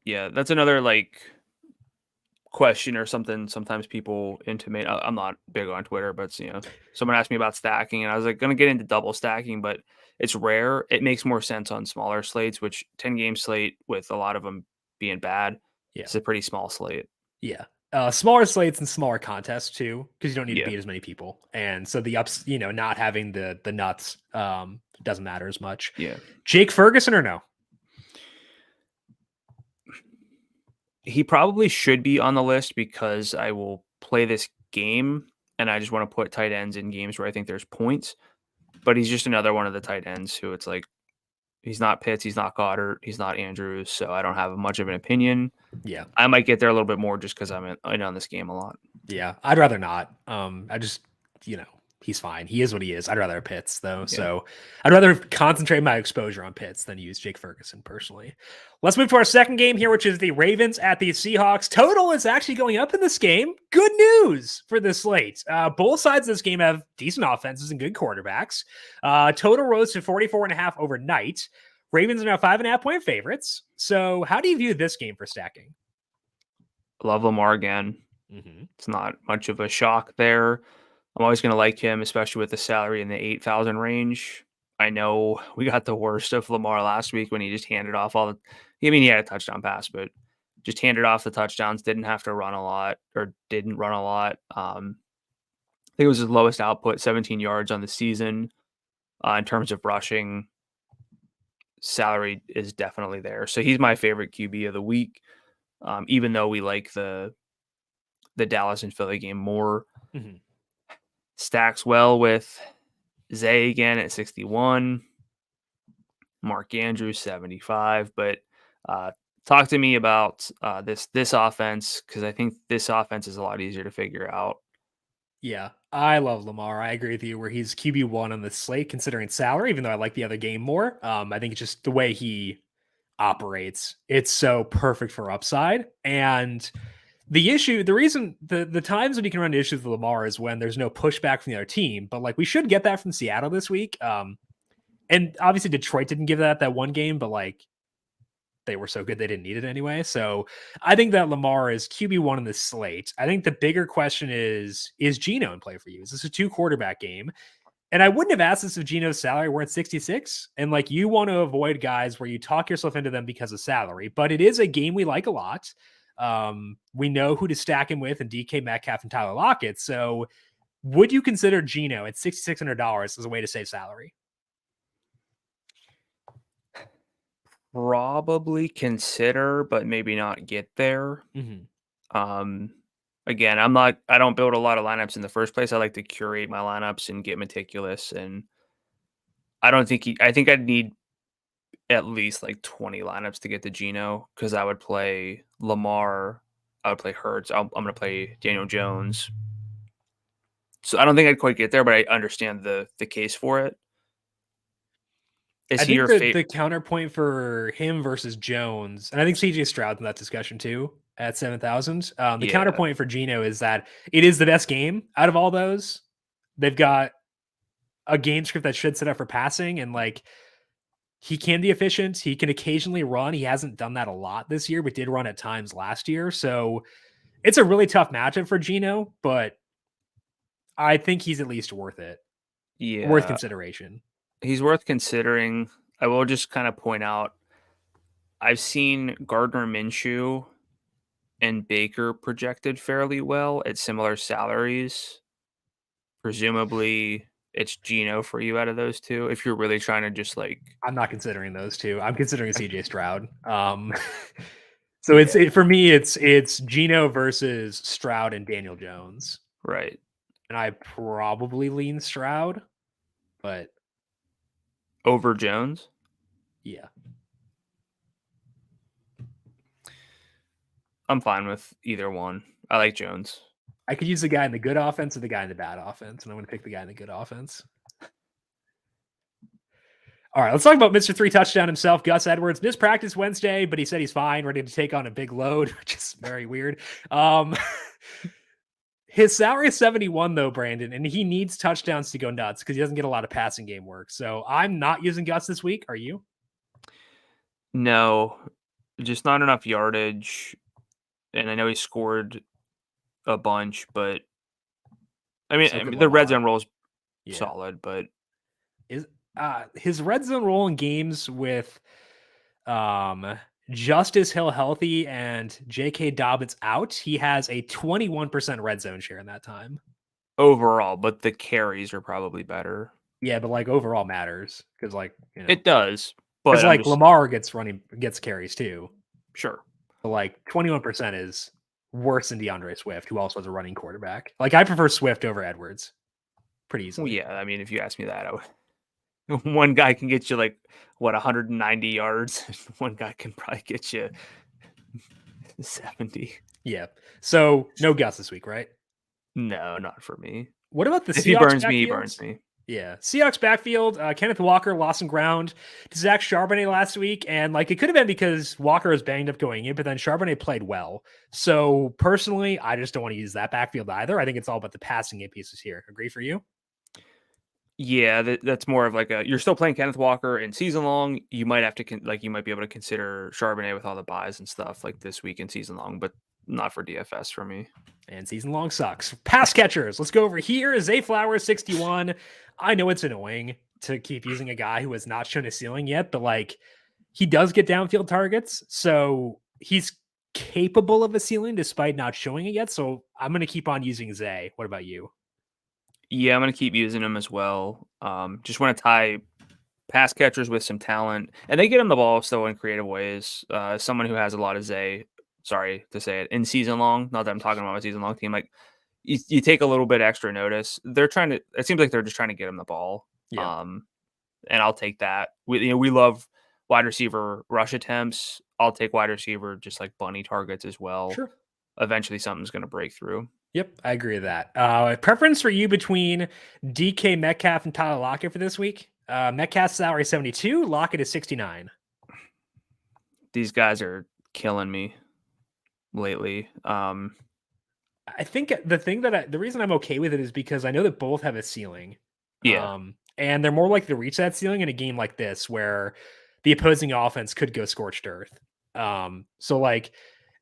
Yeah, that's another like question or something. Sometimes people intimate. I'm not big on Twitter, but someone asked me about stacking, and I was like, going to get into double stacking, but it's rare. It makes more sense on smaller slates, which 10-game slate with a lot of them being bad. Yeah, it's a pretty small slate. Yeah. Smaller slates and smaller contests too, because you don't need to beat as many people. And so the ups, not having the nuts doesn't matter as much. Yeah. Jake Ferguson or no? He probably should be on the list because I will play this game and I just want to put tight ends in games where I think there's points. But he's just another one of the tight ends who it's like, he's not Pitts, he's not Goddard, he's not Andrews, so I don't have much of an opinion. Yeah. I might get there a little bit more just because I'm in on this game a lot. Yeah, I'd rather not. I just, he's fine. He is what he is. I'd rather have Pitts, though. Yeah. So I'd rather concentrate my exposure on Pitts than use Jake Ferguson personally. Let's move to our second game here, which is the Ravens at the Seahawks. Total is actually going up in this game. Good news for this slate. Both sides of this game have decent offenses and good quarterbacks. Total rose to 44.5 overnight. Ravens are now 5.5-point favorites. So how do you view this game for stacking? Love Lamar again. Mm-hmm. It's not much of a shock there. I'm always going to like him, especially with the salary in the 8,000 range. I know we got the worst of Lamar last week when he just handed off he had a touchdown pass, but just handed off the touchdowns, didn't have to run a lot or didn't run a lot. I think it was his lowest output, 17 yards on the season. In terms of rushing, salary is definitely there. So he's my favorite QB of the week, even though we like the Dallas and Philly game more. Mm-hmm. Stacks well with Zay again at 61, Mark Andrews 75. But talk to me about this offense, because I think this offense is a lot easier to figure out. Yeah, I love Lamar. I agree with you where he's QB1 on the slate considering salary, even though I like the other game more. I think it's just the way he operates. It's so perfect for upside. And the reason the times when you can run issues with Lamar is when there's no pushback from the other team. But like we should get that from Seattle this week. And obviously Detroit didn't give that one game, but like they were so good they didn't need it anyway. So I think that Lamar is QB1 in the slate. I think the bigger question is Geno in play for you? Is this a 2-quarterback game? And I wouldn't have asked this if Geno's salary weren't 66. And like you want to avoid guys where you talk yourself into them because of salary, but it is a game we like a lot. We know who to stack him with, and DK Metcalf and Tyler Lockett. So would you consider Geno at $6,600 as a way to save salary? Probably consider, but maybe not get there. Again, I don't build a lot of lineups in the first place. I like to curate my lineups and get meticulous. And I think I'd need at least like 20 lineups to get to Geno, because I would play Lamar, I would play Hurts, I'm going to play Daniel Jones. So I don't think I'd quite get there, but I understand the case for it. I think the counterpoint for him versus Jones, and I think CJ Stroud's in that discussion too at 7,000. The counterpoint for Geno is that it is the best game out of all those. They've got a game script that should set up for passing, and like he can be efficient. He can occasionally run. He hasn't done that a lot this year, but did run at times last year. So it's a really tough matchup for Geno, but I think he's at least worth it. Yeah. Worth consideration. He's worth considering. I will just kind of point out, I've seen Gardner Minshew and Baker projected fairly well at similar salaries. Presumably it's Geno for you out of those two, if you're really trying to just like... I'm not considering those two. I'm considering CJ Stroud. So for me, it's Geno versus Stroud and Daniel Jones. Right. And I probably lean Stroud, but over Jones? Yeah. I'm fine with either one. I like Jones. I could use the guy in the good offense or the guy in the bad offense, and I'm going to pick the guy in the good offense. All right, let's talk about Mr. 3 touchdown himself, Gus Edwards. Missed practice Wednesday, but he said he's fine, ready to take on a big load, which is very weird. His salary is 71, though, Brandon, and he needs touchdowns to go nuts because he doesn't get a lot of passing game work. So I'm not using Gus this week. Are you? No, just not enough yardage. And I know he scored a bunch, but I mean the red zone roll is solid, but his red zone roll in games with Justice Hill healthy and J.K. Dobbins out, he has a 21% red zone share in that time. Overall, but the carries are probably better. Yeah, but like overall matters because like it does. But like Lamar gets carries too. Sure. But like 21% is worse than DeAndre Swift, who also has a running quarterback. Like I prefer Swift over Edwards pretty easily. Well, yeah, I mean, if you ask me that, one guy can get you like 190 yards. One guy can probably get you 70. Yeah. So no Gus this week, right? No, not for me. What about the Seahawks? If he burns me, he burns me. Yeah. Seahawks backfield, Kenneth Walker lost some ground to Zach Charbonnet last week. And like it could have been because Walker was banged up going in, but then Charbonnet played well. So personally, I just don't want to use that backfield either. I think it's all about the passing game pieces here. Agree for you? Yeah, that's more of like you're still playing Kenneth Walker in season long. You might have to you might be able to consider Charbonnet with all the buys and stuff like this week in season long, but not for DFS for me. And season long sucks. Pass catchers. Let's go over here. Zay Flowers, 61. I know it's annoying to keep using a guy who has not shown a ceiling yet, but like he does get downfield targets. So he's capable of a ceiling despite not showing it yet. So I'm going to keep on using Zay. What about you? Yeah, I'm going to keep using him as well. Just want to tie pass catchers with some talent, and they get him the ball still in creative ways. Someone who has a lot of Zay, sorry to say it, in season long, not that I'm talking about a season long team, like you take a little bit extra notice. It seems like they're just trying to get him the ball. Yeah. And I'll take that. We love wide receiver rush attempts. I'll take wide receiver just like bunny targets as well. Sure. Eventually something's going to break through. Yep, I agree with that. Preference for you between DK Metcalf and Tyler Lockett for this week? Metcalf's salary 72, Lockett is 69. These guys are killing me lately. I think the reason I'm okay with it is because I know that both have a ceiling. Yeah. And they're more likely to reach that ceiling in a game like this where the opposing offense could go scorched earth. So like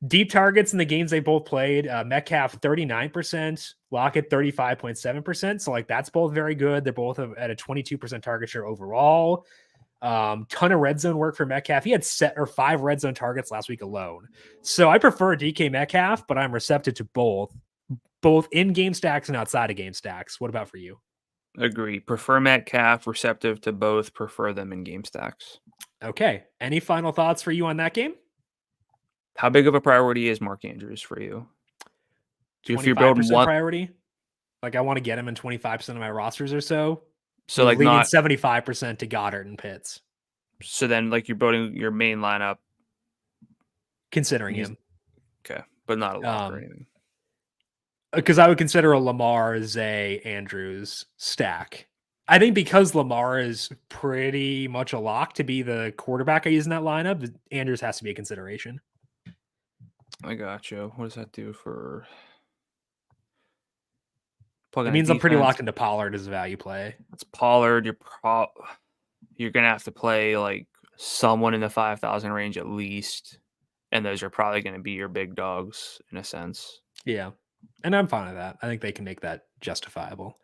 deep targets in the games they both played, Metcalf 39%, Lockett 35.7%. So like that's both very good. They're both at a 22% target share overall. Ton of red zone work for Metcalf. He had 5 red zone targets last week alone. So I prefer DK Metcalf, but I'm receptive to both in game stacks and outside of game stacks. What about for you? Agree. Prefer Metcalf, receptive to both, prefer them in game stacks. Okay. Any final thoughts for you on that game? How big of a priority is Mark Andrews for you? If you're building one priority, like I want to get him in 25% of my rosters or so. So like leaning 75% to Goddard and Pitts. So then like you're building your main lineup. Considering him. Okay. But not a lock or anything. Because I would consider a Lamar, Zay, Andrews stack. I think because Lamar is pretty much a lock to be the quarterback I use in that lineup, Andrews has to be a consideration. I got you. What does that do for... It means I'm pretty locked into Pollard as a value play. It's Pollard. You're going to have to play like someone in the 5,000 range at least. And those are probably going to be your big dogs in a sense. Yeah. And I'm fine with that. I think they can make that justifiable.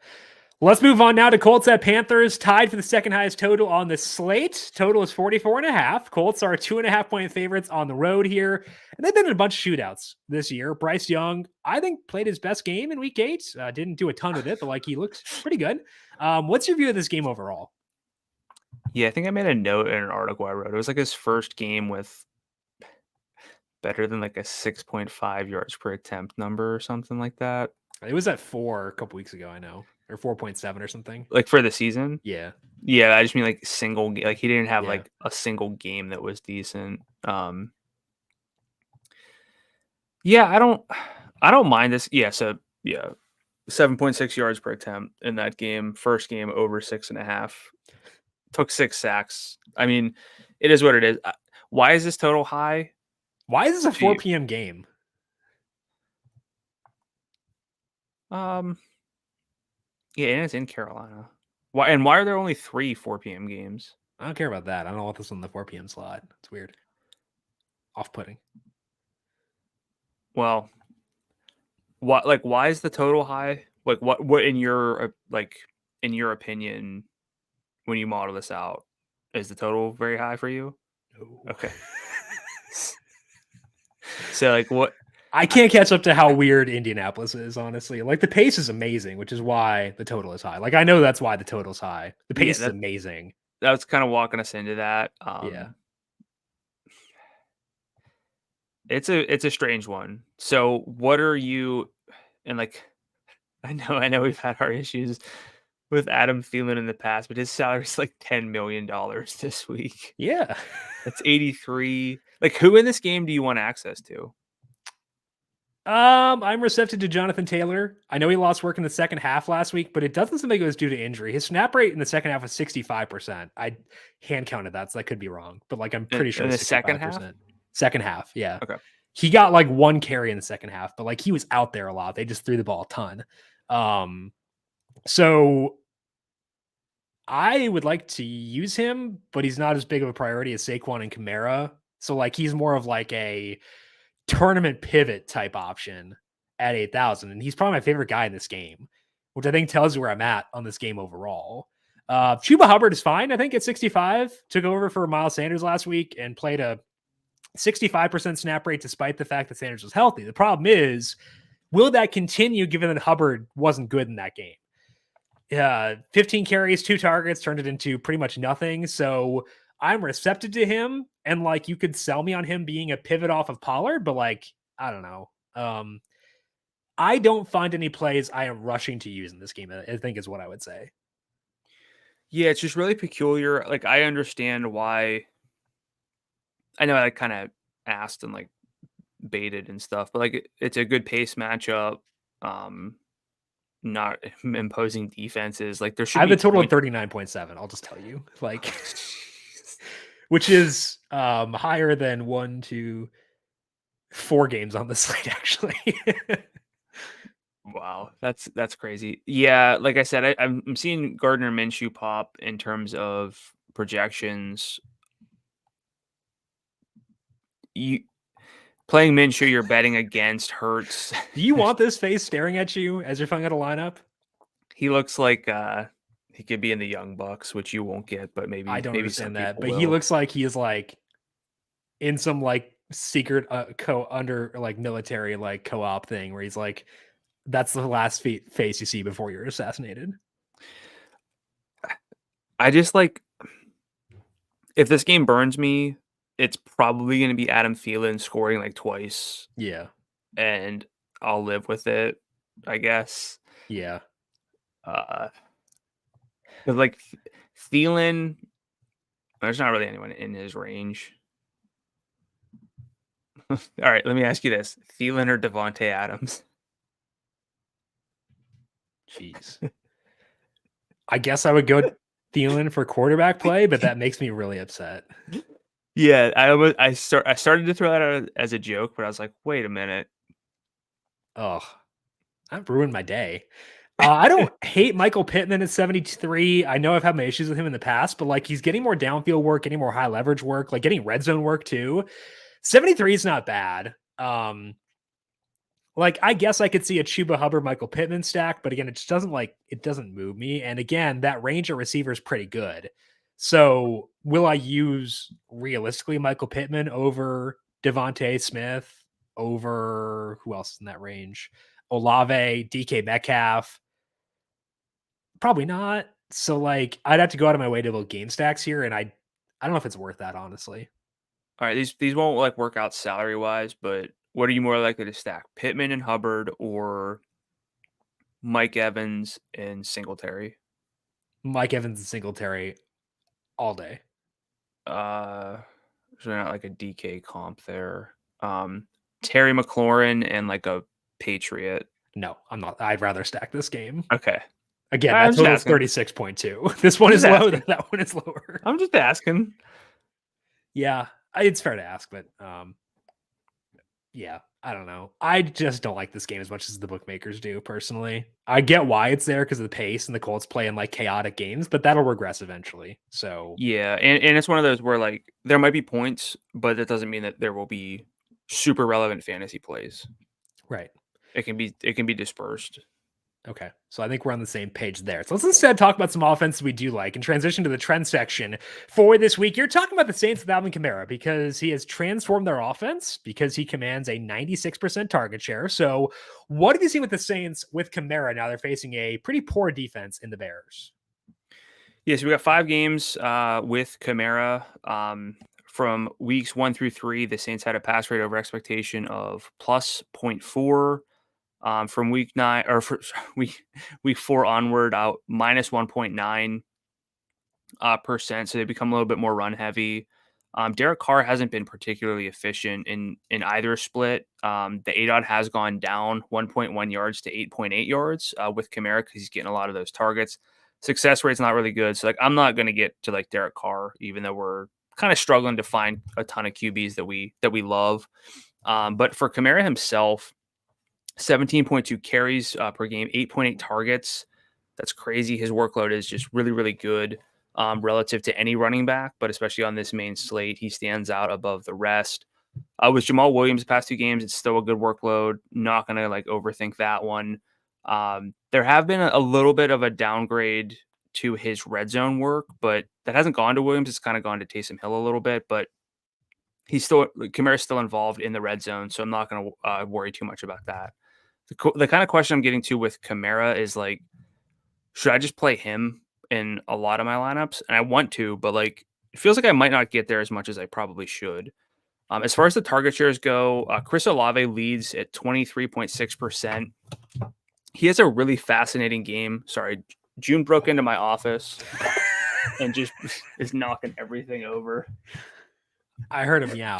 Let's move on now to Colts at Panthers, tied for the second highest total on the slate. Total is 44.5. Colts are 2.5 point favorites on the road here. And they've been in a bunch of shootouts this year. Bryce Young, I think, played his best game in week 8. Didn't do a ton with it, but like he looked pretty good. What's your view of this game overall? Yeah, I think I made a note in an article I wrote. It was like his first game with better than like a 6.5 yards per attempt number or something like that. It was at 4 a couple weeks ago, I know, or 4.7 or something. Like for the season? Yeah. Yeah, I just mean like single. Like he didn't have like a single game that was decent. Yeah, I don't mind this. Yeah, so yeah, 7.6 yards per attempt in that game. First game over 6.5. Took 6 sacks. I mean, it is what it is. Why is this total high? Why is this a 4 p.m. game? Yeah, and it's in Carolina. Why are there only 3 4 p.m. games? I don't care about that. I don't want this on the 4 p.m. slot. It's weird. Off-putting. Well, why is the total high? Like what in your opinion, when you model this out, is the total very high for you? No. Okay. So like what? I can't catch up to how weird Indianapolis is, honestly. Like the pace is amazing, which is why the total is high. Like I know that's why the total's high. The pace is amazing. That's kind of walking us into that. Yeah. It's a strange one. So what are you, and like, I know we've had our issues with Adam Thielen in the past, but his salary is like $10 million this week. Yeah. That's 83. Like who in this game do you want access to? I'm receptive to Jonathan Taylor. I know he lost work in the second half last week, but it doesn't seem like it was due to injury. His snap rate in the second half was 65%. I hand counted that, so that could be wrong, but like I'm pretty sure in the 65%. second half. Second half, yeah. Okay. He got like 1 carry in the second half, but like he was out there a lot. They just threw the ball a ton. So I would like to use him, but he's not as big of a priority as Saquon and Kamara. So like he's more of like a tournament pivot type option at 8,000. And he's probably my favorite guy in this game, which I think tells you where I'm at on this game overall. Chuba Hubbard is fine. I think at 65, took over for Miles Sanders last week and played a 65% snap rate despite the fact that Sanders was healthy. The problem is, will that continue given that Hubbard wasn't good in that game? 15 carries, 2 targets, turned it into pretty much nothing. So I'm receptive to him. And like, you could sell me on him being a pivot off of Pollard, but like, I don't know. I don't find any plays I am rushing to use in this game, I think is what I would say. Yeah, it's just really peculiar. Like, I understand why. I know I kind of asked and like baited and stuff, but like it's a good pace matchup. not imposing defenses. Like there should I have be a total of 39.7. I'll just tell you, like, which is higher than 1, 2, 4 games on the slate, actually. Wow, that's crazy. Yeah, like I said, I'm seeing Gardner Minshew pop in terms of projections. You playing Minshew, you're betting against Hurts. Do you want this face staring at you as you're filling out a lineup? He looks like he could be in the Young Bucks, which you won't get, but maybe I don't maybe some understand that, people but will. he looks like he is like in some like secret under like military like co-op thing where he's like, that's the last face you see before you're assassinated. I just like, if this game burns me, it's probably going to be Adam Thielen scoring like twice. Yeah. And I'll live with it, I guess. Yeah. Because like Thielen, there's not really anyone in his range. All right, let me ask you this: Thielen or Devontae Adams? Jeez. I guess I would go Thielen for quarterback play, but that makes me really upset. Yeah, I started to throw that out as a joke, but I was like, wait a minute. Oh, that ruined my day. I don't hate Michael Pittman at 73. I know I've had my issues with him in the past, but like he's getting more downfield work, getting more high leverage work, like getting red zone work too. 73 is not bad. Like I guess I could see a Chuba Hubbard Michael Pittman stack, but again, it just doesn't move me. And again, that range of receiver is pretty good. So will I use realistically Michael Pittman over Devontae Smith, over who else in that range? Olave, DK Metcalf? Probably not. So like I'd have to go out of my way to build game stacks here, and I don't know if it's worth that, honestly. All right, these won't like work out salary wise, but what are you more likely to stack, Pittman and Hubbard or Mike Evans and Singletary? Mike Evans and Singletary all day. So not like a DK comp there. Terry McLaurin and like a Patriot. No, I'm not. I'd rather stack this game. Okay. Again, that total is 36.2. This one is low. That one is lower. I'm just asking. Yeah, it's fair to ask, but yeah, I don't know. I just don't like this game as much as the bookmakers do, personally. I get why it's there because of the pace and the Colts play in like chaotic games, but that'll regress eventually. So yeah, and it's one of those where like there might be points, but that doesn't mean that there will be super relevant fantasy plays. Right. It can be dispersed. Okay, so I think we're on the same page there. So let's instead talk about some offenses we do like and transition to the trend section for this week. You're talking about the Saints with Alvin Kamara because he has transformed their offense because he commands a 96% target share. So what have you seen with the Saints with Kamara now they're facing a pretty poor defense in the Bears? Yeah, so we got 5 games with Kamara. From weeks 1 through 3, the Saints had a pass rate over expectation of plus 0.4. From week 9 or week 4 onward, out minus 1.9%. So they become a little bit more run heavy. Derek Carr hasn't been particularly efficient in either split. The ADOT has gone down 1.1 yards to 8.8 yards with Kamara because he's getting a lot of those targets. Success rate's not really good. So like I'm not going to get to like Derek Carr, even though we're kind of struggling to find a ton of QBs that we love. But for Kamara himself, 17.2 carries per game, 8.8 targets. That's crazy. His workload is just really, really good relative to any running back, but especially on this main slate, he stands out above the rest. With Jamal Williams the past 2 games, it's still a good workload. Not going to like overthink that one. There have been a little bit of a downgrade to his red zone work, but that hasn't gone to Williams. It's kind of gone to Taysom Hill a little bit, but Kamara's still involved in the red zone, so I'm not going to worry too much about that. The kind of question I'm getting to with Kamara is like, should I just play him in a lot of my lineups? And I want to, but like, it feels like I might not get there as much as I probably should. As far as the target shares go, Chris Olave leads at 23.6%. He has a really fascinating game. Sorry, June broke into my office and just is knocking everything over. I heard him meow.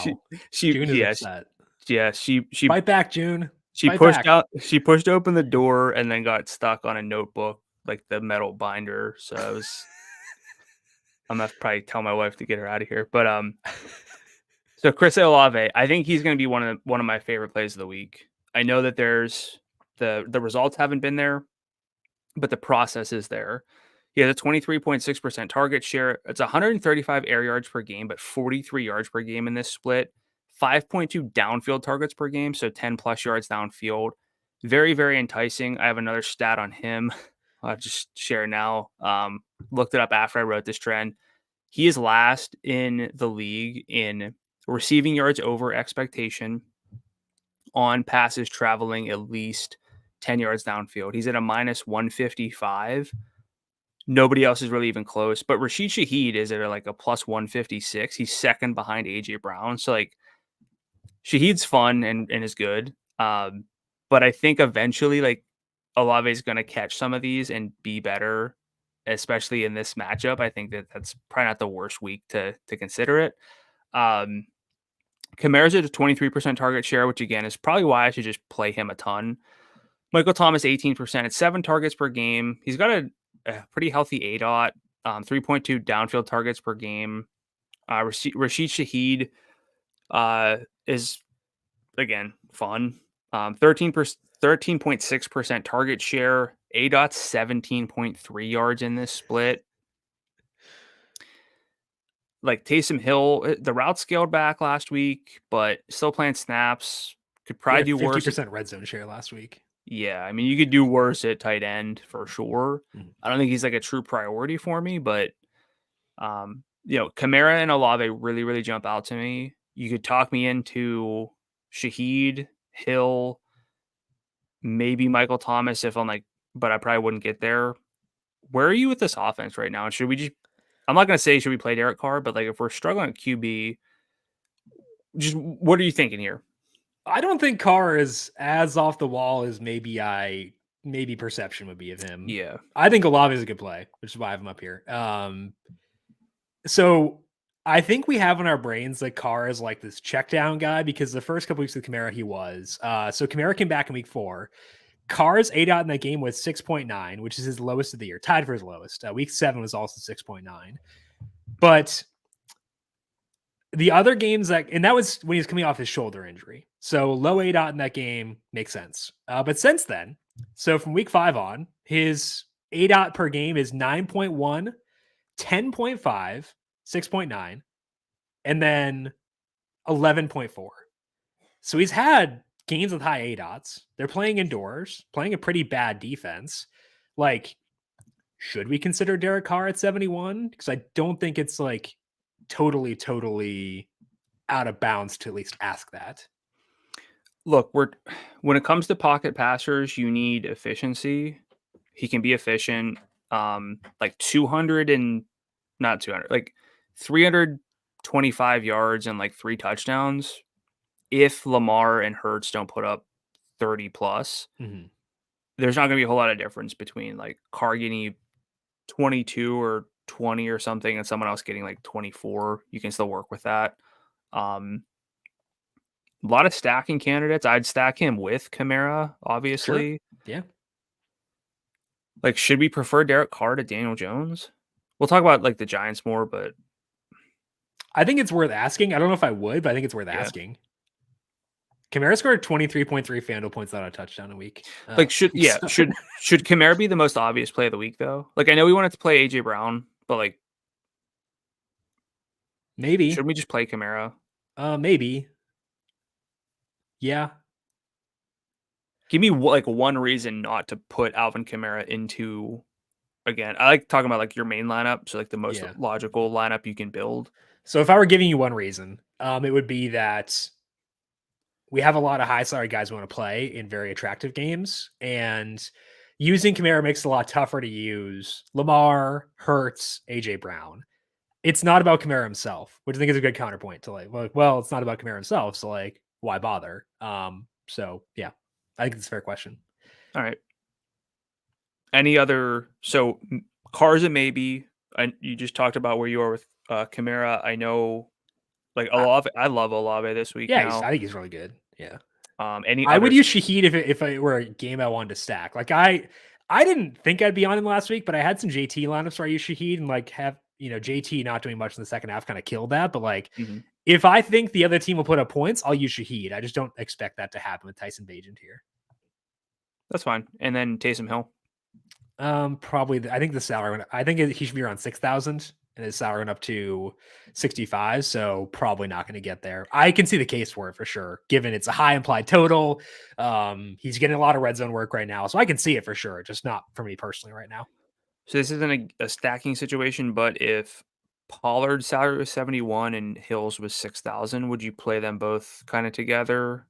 She June is upset. Yeah, she Fight back, June. She Fight back. She pushed open the door and then got stuck on a notebook, like the metal binder. So I'm gonna have to probably tell my wife to get her out of here. But so Chris Olave, I think he's gonna be one of my favorite plays of the week. I know that there's the results haven't been there, but the process is there. He has a 23.6% target share. It's 135 air yards per game, but 43 yards per game in this split. 5.2 downfield targets per game, so 10 plus yards downfield. Very, very enticing. I have another stat on him. I'll just share now. Looked it up after I wrote this trend. He is last in the league in receiving yards over expectation on passes traveling at least 10 yards downfield. He's at a minus 155. Nobody else is really even close, but Rashid Shaheed is at like a plus 156. He's second behind AJ Brown. So like Shaheed's fun and is good. But I think eventually like Olave is going to catch some of these and be better, especially in this matchup. I think that's probably not the worst week to consider it. Kamara's at a 23% target share, which again is probably why I should just play him a ton. Michael Thomas, 18% at 7 targets per game. He's got a pretty healthy ADOT, 3.2 downfield targets per game. Rashid Shaheed is, again, fun. 13.6% target share. ADOT 17.3 yards in this split. Like Taysom Hill, the route scaled back last week, but still playing snaps. Could probably do worse. 50% red zone share last week. Yeah, I mean, you could do worse at tight end for sure. I don't think he's like a true priority for me, but Kamara and Olave really, really jump out to me. You could talk me into Shaheed, Hill, maybe Michael Thomas if I'm like, but I probably wouldn't get there. Where are you with this offense right now? Should we just? I'm not gonna say should we play Derek Carr, but like if we're struggling at QB, just what are you thinking here? I don't think Carr is as off the wall as maybe perception would be of him. Yeah. I think Olave is a good play, which is why I have him up here. So I think we have in our brains like Carr is like this check down guy because the first couple weeks with Kamara he was. So Kamara came back in week 4. Carr's ADOT in that game was 6.9, which is his lowest of the year, tied for his lowest. Week 7 was also 6.9. But the other games and that was when he was coming off his shoulder injury. So low ADOT in that game makes sense. But since then, so from week 5 on, his ADOT per game is 9.1, 10.5, 6.9, and then 11.4. So he's had games with high ADOTs. They're playing indoors, playing a pretty bad defense. Like, should we consider Derek Carr at 71? Because I don't think it's like totally out of bounds to at least ask that. Look, when it comes to pocket passers, you need efficiency. He can be efficient. Like 325 yards and like 3 touchdowns. If Lamar and Hurts don't put up 30 plus, there's not going to be a whole lot of difference between like Carr getting 22 or 20 or something and someone else getting like 24. You can still work with that. A lot of stacking candidates. I'd stack him with Kamara, obviously. Sure. Yeah. Like, should we prefer Derek Carr to Daniel Jones? We'll talk about like the Giants more, but I think it's worth asking. I don't know if I would, but I think it's worth asking. Kamara scored 23.3 FanDuel points without a touchdown a week. Like, should Kamara be the most obvious play of the week though? Like, I know we wanted to play AJ Brown, but like, maybe should we just play Kamara? Maybe. Yeah. Give me like one reason not to put Alvin Kamara into. Again, I like talking about like your main lineup, so like the most logical lineup you can build. So if I were giving you one reason, it would be that we have a lot of high salary guys who want to play in very attractive games, and using Kamara makes it a lot tougher to use Lamar, Hurts, AJ Brown. It's not about Kamara himself, which I think is a good counterpoint to well, it's not about Kamara himself, so like, why bother? So yeah, I think it's a fair question. All right. Any other? So Carr's a maybe. You just talked about where you are with Kamara. I know, like Olave. I love Olave this week. Yeah, I think he's really good. Yeah. I would use Shaheed if it were a game I wanted to stack. Like I didn't think I'd be on him last week, but I had some JT lineups where I use Shaheed and like have JT not doing much in the second half kind of killed that. But like if I think the other team will put up points, I'll use Shaheed. I just don't expect that to happen with Tyson Bagent here. That's fine. And then Taysom Hill. Probably. I think the salary. I think he should be around 6,000, and his salary went up to 65. So probably not going to get there. I can see the case for it for sure, given it's a high implied total. He's getting a lot of red zone work right now, so I can see it for sure. Just not for me personally right now. So this isn't a stacking situation, but if Pollard's salary was 71 and Hill's was 6,000, would you play them both kind of together?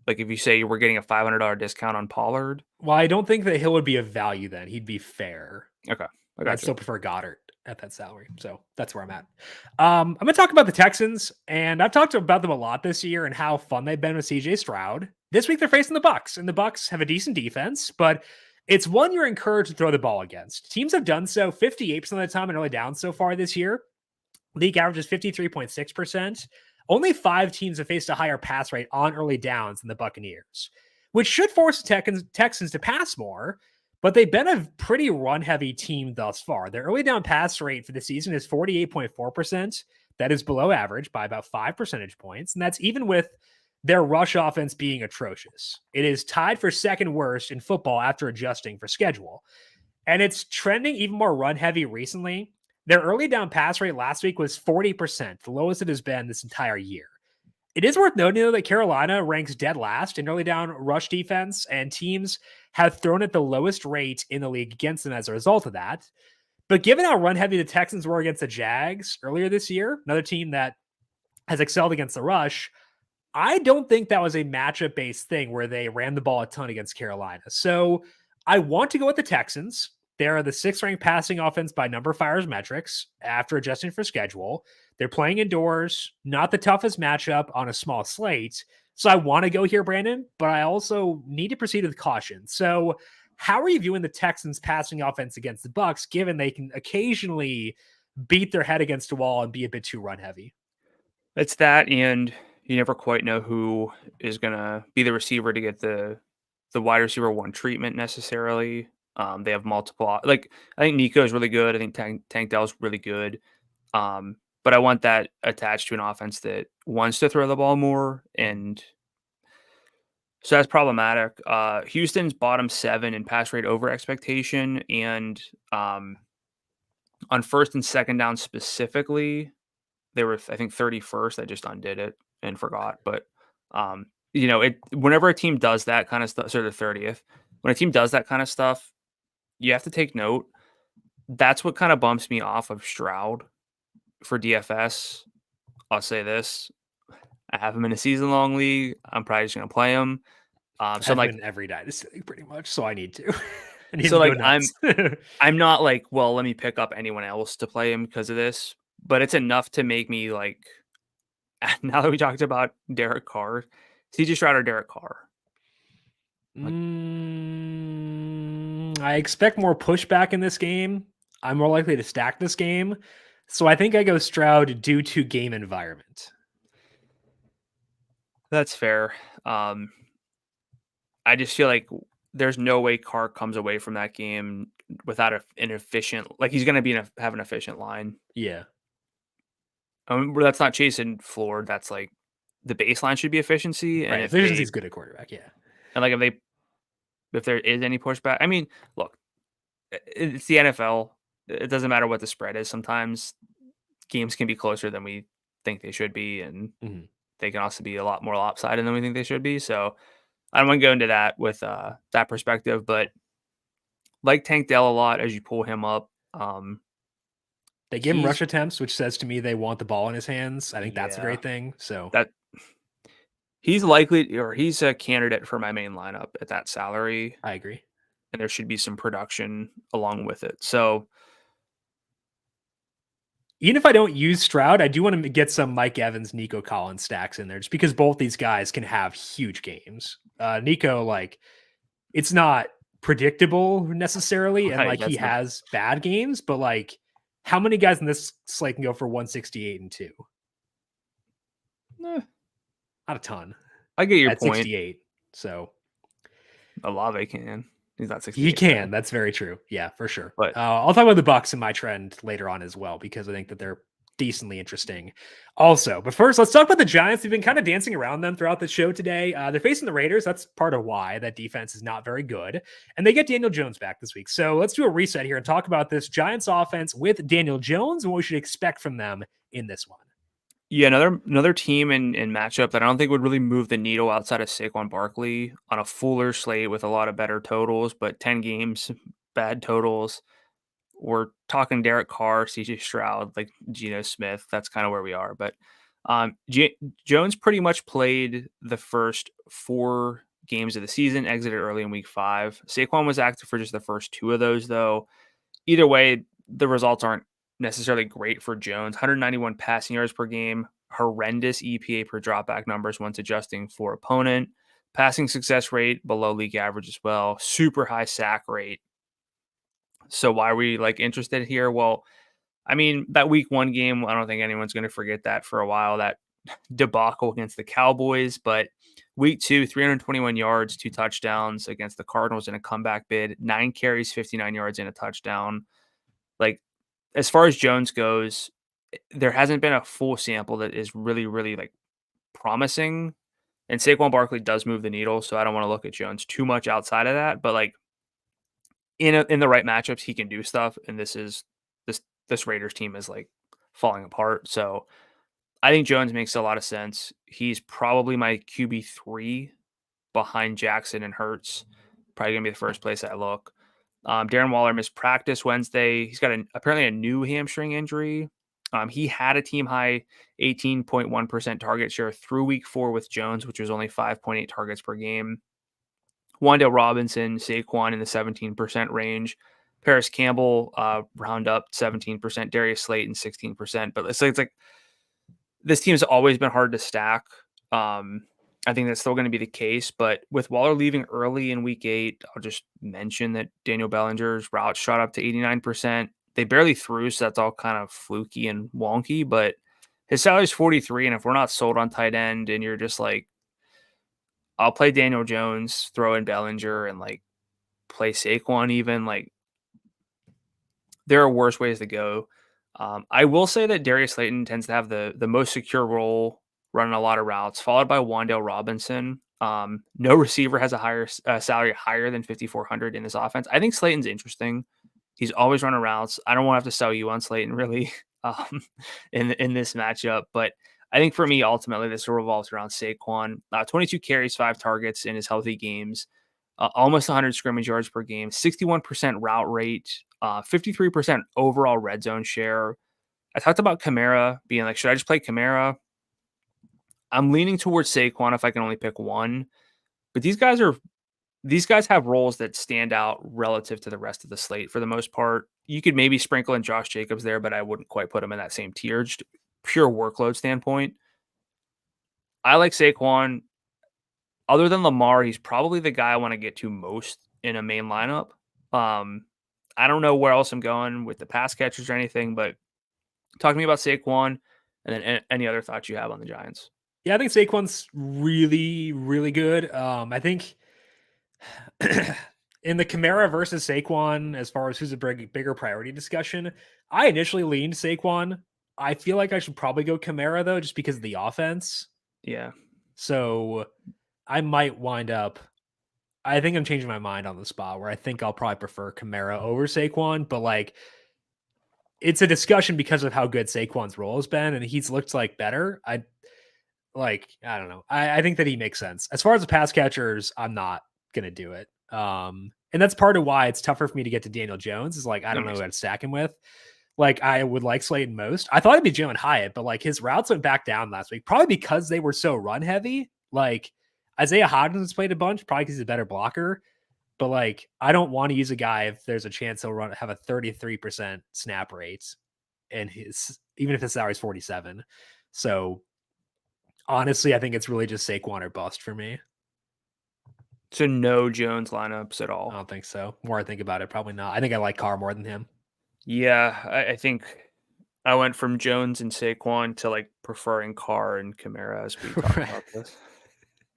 Like if you say we're getting a $500 discount on Pollard? Well, I don't think that Hill would be of value then. He'd be fair. Okay. I'd still prefer Goddard at that salary. So that's where I'm at. I'm going to talk about the Texans, and I've talked about them a lot this year and how fun they've been with CJ Stroud. This week they're facing the Bucs, and the Bucs have a decent defense, but it's one you're encouraged to throw the ball against. Teams have done so 58% of the time in early downs so far this year. League average is 53.6%. Only 5 teams have faced a higher pass rate on early downs than the Buccaneers, which should force the Texans to pass more, but they've been a pretty run-heavy team thus far. Their early down pass rate for the season is 48.4%. That is below average by about 5 percentage points, and that's even with their rush offense being atrocious. It is tied for second worst in football after adjusting for schedule, and it's trending even more run-heavy recently. Their early down pass rate last week was 40%, the lowest it has been this entire year. It is worth noting, though, that Carolina ranks dead last in early down rush defense, and teams have thrown at the lowest rate in the league against them as a result of that. But given how run-heavy the Texans were against the Jags earlier this year, another team that has excelled against the rush, I don't think that was a matchup-based thing where they ran the ball a ton against Carolina. So I want to go with the Texans. They are the 6th-ranked passing offense by numberFire's metrics after adjusting for schedule. They're playing indoors, not the toughest matchup on a small slate. So I want to go here, Brandon, but I also need to proceed with caution. So how are you viewing the Texans' passing offense against the Bucs, given they can occasionally beat their head against a wall and be a bit too run-heavy? It's that, and you never quite know who is going to be the receiver to get the wide receiver one treatment necessarily. They have multiple, like I think Nico is really good. I think Tank Dell's really good. But I want that attached to an offense that wants to throw the ball more. And so that's problematic. Houston's bottom 7 in pass rate over expectation. And on first and second down specifically, they were, I think, 31st. I just undid it and forgot. But, whenever a team does that kind of stuff, so the 30th, when a team does that kind of stuff, you have to take note. That's what kind of bumps me off of Stroud for DFS. I'll say this. I have him in a season-long league. I'm probably just going to play him. So like in every dynasty league pretty much, so I need to. I'm not like, well, let me pick up anyone else to play him because of this, but it's enough to make me like, now that we talked about Derek Carr, CJ Stroud or Derek Carr? I expect more pushback in this game. I'm more likely to stack this game. So I think I go Stroud due to game environment. That's fair. I just feel like there's no way Carr comes away from that game without an efficient, like he's going to have an efficient line. Yeah. That's not chasing floor. That's like the baseline should be efficiency. And efficiency is good at quarterback. Yeah. And like if there is any pushback, I mean, look, it's the NFL. It doesn't matter what the spread is. Sometimes games can be closer than we think they should be, and they can also be a lot more lopsided than we think they should be. So I don't want to go into that with that perspective, but like Tank Dell a lot as you pull him up. They give him rush attempts, which says to me they want the ball in his hands. I think that's a great thing. So that he's likely, or he's a candidate for my main lineup at that salary. I agree. And there should be some production along with it. So even if I don't use Stroud, I do want to get some Mike Evans, Nico Collins stacks in there just because both these guys can have huge games. Nico, like, it's not predictable necessarily, and like he has bad games, but like, how many guys in this slate can go for 168 and 2? Not a ton. I get your at point. 68. So Olave can. He's not 68. he can. That's very true. Yeah, for sure. But I'll talk about the Bucks in my trend later on as well, because I think that they're decently interesting also. But first, let's talk about the Giants. We've been kind of dancing around them throughout the show today. They're facing the Raiders. That's part of why that defense is not very good. And they get Daniel Jones back this week. So let's do a reset here and talk about this Giants offense with Daniel Jones and what we should expect from them in this one. yeah, another team in matchup that I don't think would really move the needle outside of Saquon Barkley on a fuller slate with a lot of better totals, but 10 games, bad totals. We're talking Derek Carr, CJ Stroud, like Geno Smith. That's kind of where we are. But Jones pretty much played the first 4 games of the season, exited early in week 5. Saquon was active for just the first 2 of those, though. Either way, the results aren't necessarily great for Jones. 191 passing yards per game, horrendous EPA per dropback numbers once adjusting for opponent. Passing success rate below league average as well. Super high sack rate. So why are we interested here? Well, I mean, that week 1 game, I don't think anyone's going to forget that for a while, that debacle against the Cowboys. But week 2, 321 yards, 2 touchdowns against the Cardinals in a comeback bid, 9 carries, 59 yards, and a touchdown. As far as Jones goes, there hasn't been a full sample that is really, really promising. And Saquon Barkley does move the needle, so I don't want to look at Jones too much outside of that. But in the right matchups, he can do stuff. And this Raiders team is falling apart. So I think Jones makes a lot of sense. He's probably my QB3 behind Jackson and Hurts. Probably gonna be the first place I look. Darren Waller missed practice Wednesday. He's got apparently a new hamstring injury. He had a team high 18.1% target share through week 4 with Jones, which was only 5.8 targets per game. Wan'Dale Robinson, Saquon in the 17% range. Paris Campbell, round up 17%. Darius Slayton, 16%. But it's like this team has always been hard to stack. I think that's still going to be the case. But with Waller leaving early in week 8, I'll just mention that Daniel Bellinger's route shot up to 89%. They barely threw, so that's all kind of fluky and wonky. But his salary is 43, and if we're not sold on tight end, and you're just I'll play Daniel Jones, throw in Bellinger, and play Saquon even. There are worse ways to go. I will say that Darius Slayton tends to have the most secure role, running a lot of routes, followed by Wan'Dale Robinson. No receiver has a higher salary higher than 5,400 in this offense. I think Slayton's interesting. He's always running routes. I don't want to have to sell you on Slayton really in this matchup, but I think for me, ultimately, this revolves around Saquon. 22 carries, 5 targets in his healthy games, almost 100 scrimmage yards per game, 61% route rate, 53% overall red zone share. I talked about Kamara being should I just play Kamara? I'm leaning towards Saquon if I can only pick one, but these guys have roles that stand out relative to the rest of the slate for the most part. You could maybe sprinkle in Josh Jacobs there, but I wouldn't quite put him in that same tier. Just pure workload standpoint. I like Saquon. Other than Lamar, he's probably the guy I want to get to most in a main lineup. I don't know where else I'm going with the pass catchers or anything, but talk to me about Saquon and then any other thoughts you have on the Giants. Yeah, I think Saquon's really, really good. I think in the Kamara versus Saquon, as far as who's a bigger priority discussion, I initially leaned Saquon. I feel like I should probably go Kamara, though, just because of the offense. Yeah. So I might wind up, I think I'm changing my mind on the spot where I think I'll probably prefer Kamara over Saquon, but it's a discussion because of how good Saquon's role has been, and he's looked better. I don't know. I think that he makes sense. As far as the pass catchers, I'm not going to do it. And that's part of why it's tougher for me to get to Daniel Jones is I don't know who I'd stack him with. I would like Slayton most. I thought it'd be Jalen Hyatt, but his routes went back down last week, probably because they were so run heavy. Isaiah Hodgins has played a bunch, probably because he's a better blocker. But I don't want to use a guy if there's a chance he'll have a 33% snap rate, and even if his salary is 47. So honestly, I think it's really just Saquon or bust for me. So no Jones lineups at all? I don't think so. The more I think about it, probably not. I think I like Carr more than him. Yeah, I think I went from Jones and Saquon to preferring Carr and Kamara as we talked about this.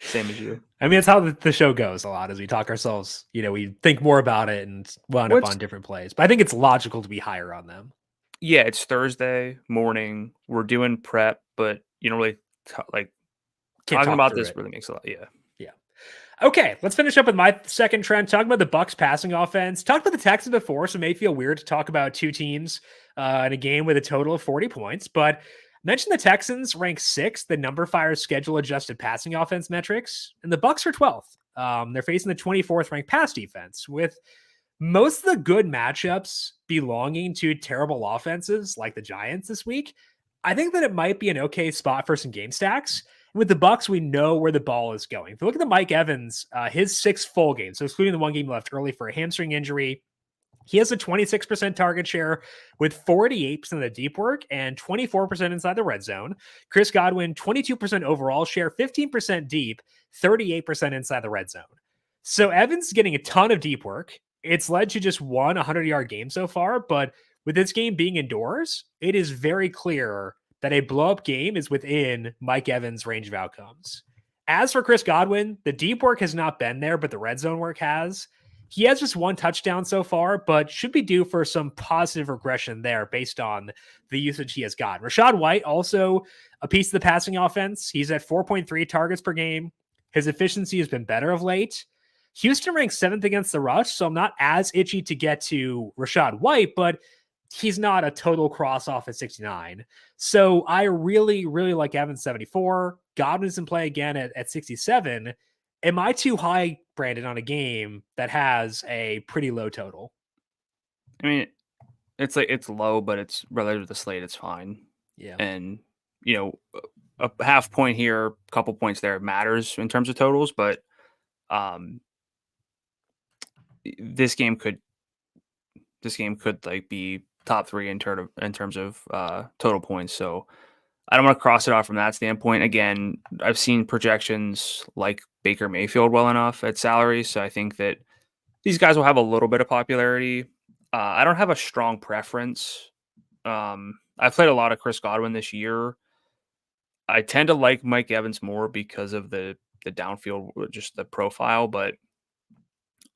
Same as you. I mean, it's how the show goes a lot as we talk ourselves. We think more about it and wound up on different plays. But I think it's logical to be higher on them. Yeah, it's Thursday morning. We're doing prep, but you don't really talking about this really makes a lot. Yeah. Okay, let's finish up with my second trend. Talking about the Bucs passing offense. Talked about the Texans before, so it may feel weird to talk about two teams in a game with a total of 40 points. But mention the Texans rank 6th, the numberFire schedule adjusted passing offense metrics, and the Bucs are 12th. They're facing the 24th ranked pass defense, with most of the good matchups belonging to terrible offenses like the Giants this week. I think that it might be an okay spot for some game stacks. With the Bucs, we know where the ball is going. If you look at the Mike Evans, his 6 full games, so excluding the one game left early for a hamstring injury, he has a 26% target share with 48% of the deep work and 24% inside the red zone. Chris Godwin, 22% overall share, 15% deep, 38% inside the red zone. So Evans getting a ton of deep work. It's led to just one 100-yard game so far, but with this game being indoors, it is very clear that a blow-up game is within Mike Evans' range of outcomes. As for Chris Godwin, the deep work has not been there, but the red zone work has. He has just one touchdown so far, but should be due for some positive regression there based on the usage he has gotten. Rachaad White, also a piece of the passing offense. He's at 4.3 targets per game. His efficiency has been better of late. Houston ranks 7th against the rush, so I'm not as itchy to get to Rachaad White, but he's not a total cross off at 69. So I really, really like Evans 74. Godwin's in play again at 67. Am I too high, Brandon, on a game that has a pretty low total? I mean, it's low, but it's relative to the slate. It's fine. Yeah. And, a half point here, a couple points there matters in terms of totals, but this game could be top 3 in terms of total points. So I don't want to cross it off from that standpoint. Again, I've seen projections like Baker Mayfield well enough at salary, so I think that these guys will have a little bit of popularity. I don't have a strong preference. I've played a lot of Chris Godwin this year. I tend to like Mike Evans more because of the downfield, just the profile,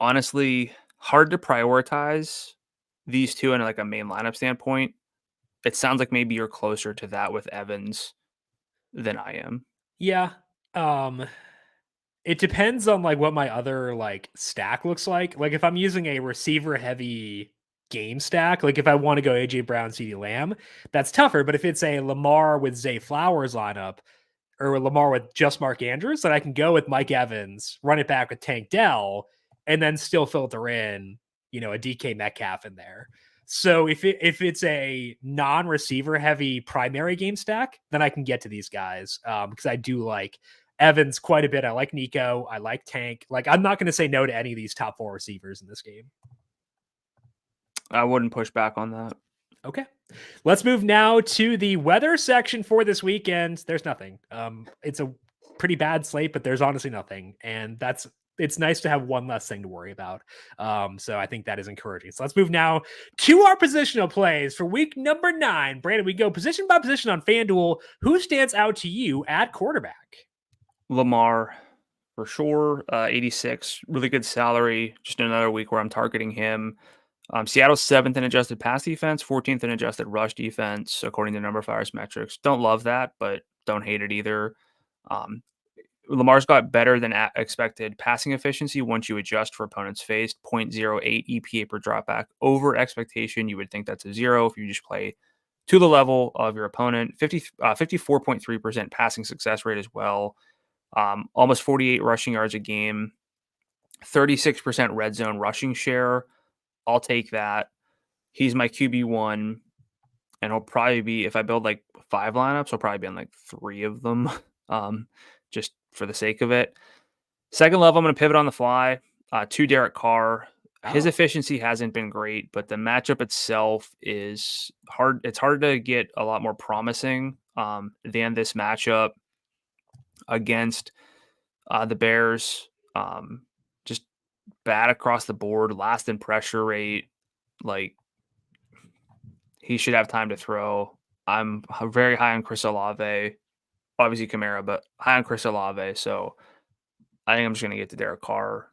honestly, hard to prioritize these two in like a main lineup standpoint. It sounds like maybe you're closer to that with Evans than I am. Yeah. It depends on what my other stack looks like. Like if I'm using a receiver heavy game stack, like if I want to go AJ Brown, CeeDee Lamb, that's tougher. But if it's a Lamar with Zay Flowers lineup or Lamar with just Mark Andrews, then I can go with Mike Evans, run it back with Tank Dell, and then still filter in, a DK Metcalf in there. So if it's a non-receiver heavy primary game stack, then I can get to these guys because I do like Evans quite a bit. I like Nico. I like Tank. I'm not going to say no to any of these top 4 receivers in this game. I wouldn't push back on that. Okay. Let's move now to the weather section for this weekend. There's nothing. It's a pretty bad slate, but there's honestly nothing. And it's nice to have one less thing to worry about. So I think that is encouraging. So let's move now to our positional plays for week number 9. Brandon, we go position by position on FanDuel. Who stands out to you at quarterback? Lamar, for sure. 86, really good salary. Just another week where I'm targeting him. Seattle's 7th in adjusted pass defense, 14th in adjusted rush defense, according to numberFire's metrics. Don't love that, but don't hate it either. Lamar's got better than expected passing efficiency once you adjust for opponents faced, 0.08 EPA per dropback. Over expectation, you would think that's a 0 if you just play to the level of your opponent. 54.3% passing success rate as well. Almost 48 rushing yards a game. 36% red zone rushing share. I'll take that. He's my QB1, and he'll probably be, if I build 5 lineups, I'll probably be on 3 of them, just for the sake of it. Second level, I'm going to pivot on the fly to Derek Carr. His efficiency hasn't been great, but the matchup itself is hard. It's hard to get a lot more promising than this matchup against the Bears. Just bad across the board, last in pressure rate. He should have time to throw. I'm very high on Chris Olave, obviously Kamara, but high on Chris Olave. So I think I'm just going to get to Derek Carr.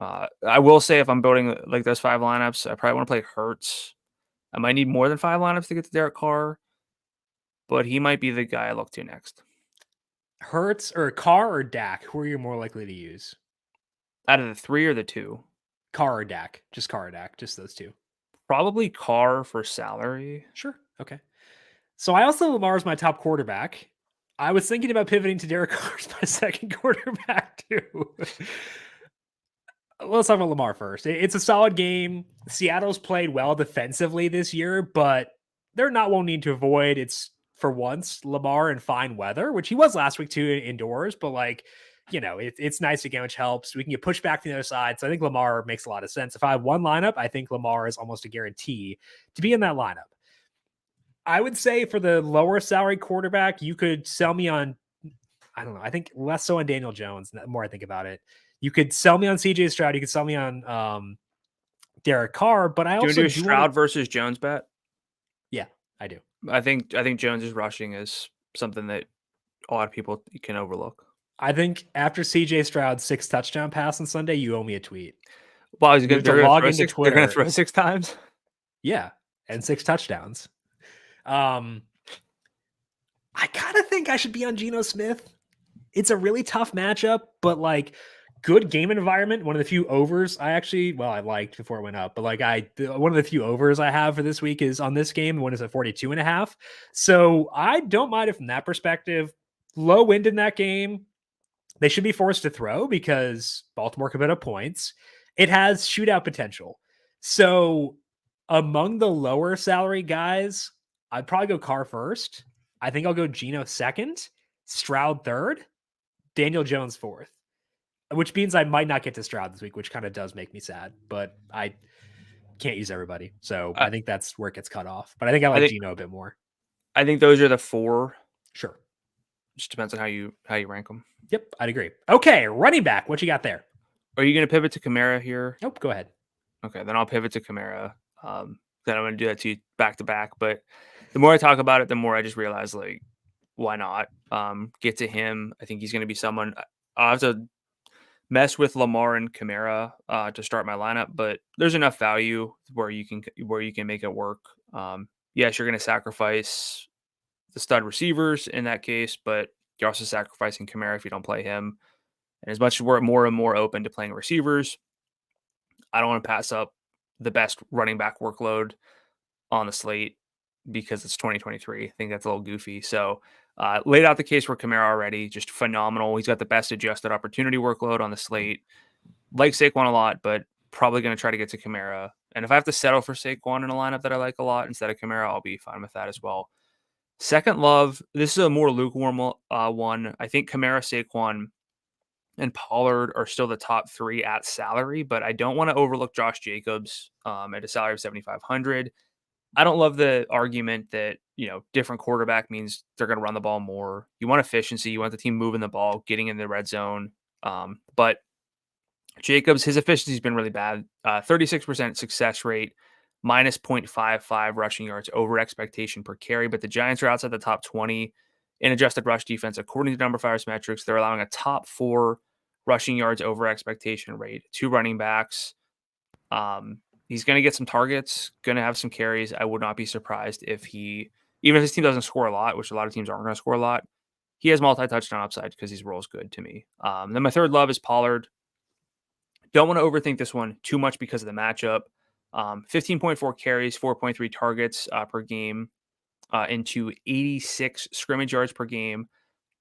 I will say if I'm building like those 5 lineups, I probably want to play Hurts. I might need more than 5 lineups to get to Derek Carr, but he might be the guy I look to next. Hurts or Carr or Dak? Who are you more likely to use? Out of the 3 or the 2? Carr or Dak? Just Carr or Dak? Just those 2? Probably Carr for salary. Sure. Okay. So I also Lamar's my top quarterback. I was thinking about pivoting to Derek Carr as my second quarterback too. Let's talk about Lamar first. It's a solid game. Seattle's played well defensively this year, but they're not one need to avoid. It's for once Lamar in fine weather, which he was last week too indoors, but like, it's nice again, which helps. We can get pushed back to the other side. So I think Lamar makes a lot of sense. If I have one lineup, I think Lamar is almost a guarantee to be in that lineup. I would say for the lower salary quarterback, you could sell me on, I don't know, I think less so on Daniel Jones. The more I think about it, you could sell me on CJ Stroud. You could sell me on Derek Carr, but I also do a Stroud versus Jones bet. Yeah, I do. I think Jones's rushing is something that a lot of people can overlook. I think after CJ Stroud's 6 touchdown pass on Sunday, you owe me a tweet. Well, they're going to throw 6 times. Yeah, and 6 touchdowns. I kind of think I should be on Geno Smith. It's a really tough matchup, but like good game environment. One of the few overs I liked before it went up, but like one of the few overs I have for this week is on this game. One is at 42.5. So I don't mind it from that perspective. Low wind in that game. They should be forced to throw because Baltimore could put up points. It has shootout potential. So among the lower salary guys, I'd probably go Carr first. I think I'll go Geno second, Stroud third, Daniel Jones fourth, which means I might not get to Stroud this week, which kind of does make me sad, but I can't use everybody. So I think that's where it gets cut off. But I think I like Geno a bit more. I think those are the 4. Sure. Just depends on how you rank them. Yep, I'd agree. Okay, running back. What you got there? Are you going to pivot to Kamara here? Nope, go ahead. Okay, then I'll pivot to Kamara. Then I'm going to do that to you back to back. But the more I talk about it, the more I just realize, like, why not get to him? I think he's going to be someone. I'll have to mess with Lamar and Kamara to start my lineup, but there's enough value where you can make it work. Yes, you're going to sacrifice the stud receivers in that case, but you're also sacrificing Kamara if you don't play him. And as much as we're more and more open to playing receivers, I don't want to pass up the best running back workload on the slate because it's 2023. I think that's a little goofy. So laid out the case for Kamara already, just phenomenal. He's got the best adjusted opportunity workload on the slate. Like Saquon a lot, but probably going to try to get to Kamara. And if I have to settle for Saquon in a lineup that I like a lot instead of Kamara, I'll be fine with that as well. Second love, this is a more lukewarm one. I think Kamara, Saquon, and Pollard are still the top 3 at salary, but I don't want to overlook Josh Jacobs at a salary of $7,500. I don't love the argument that, different quarterback means they're going to run the ball more. You want efficiency. You want the team moving the ball, getting in the red zone. But Jacobs, his efficiency has been really bad. 36% success rate, minus 0.55 rushing yards over expectation per carry. But the Giants are outside the top 20 in adjusted rush defense. According to numberFire's metrics, they're allowing a top 4 rushing yards over expectation rate. 2 running backs. He's going to get some targets, going to have some carries. I would not be surprised even if his team doesn't score a lot, which a lot of teams aren't going to score a lot, he has multi-touchdown upside because his role is good to me. Then my third love is Pollard. Don't want to overthink this one too much because of the matchup. 15.4 carries, 4.3 targets per game into 86 scrimmage yards per game.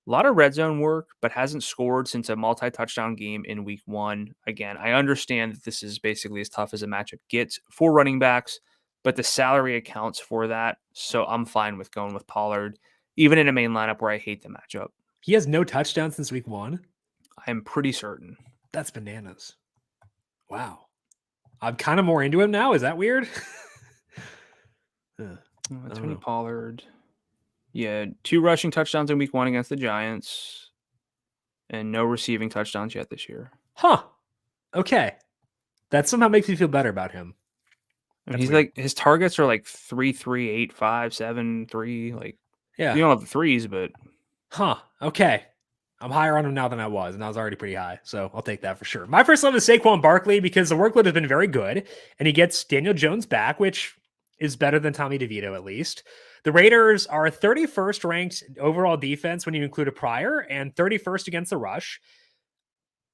A lot of red zone work, but hasn't scored since a multi-touchdown game in week 1. Again, I understand that this is basically as tough as a matchup gets for running backs, but the salary accounts for that. So I'm fine with going with Pollard, even in a main lineup where I hate the matchup. He has no touchdowns since week 1? I'm pretty certain. That's bananas. Wow. I'm kind of more into him now. Is that weird? Tony Pollard. Yeah, 2 rushing touchdowns in week 1 against the Giants and no receiving touchdowns yet this year. Huh. Okay. That somehow makes me feel better about him. And he's weird. Like, his targets are like 3, 3, 8, 5, 7, 3. Like, yeah, you don't have the 3s, but. Huh. Okay. I'm higher on him now than I was, and I was already pretty high. So I'll take that for sure. My first love is Saquon Barkley because the workload has been very good, and he gets Daniel Jones back, which is better than Tommy DeVito at least. The Raiders are 31st ranked overall defense when you include a prior, and 31st against the rush.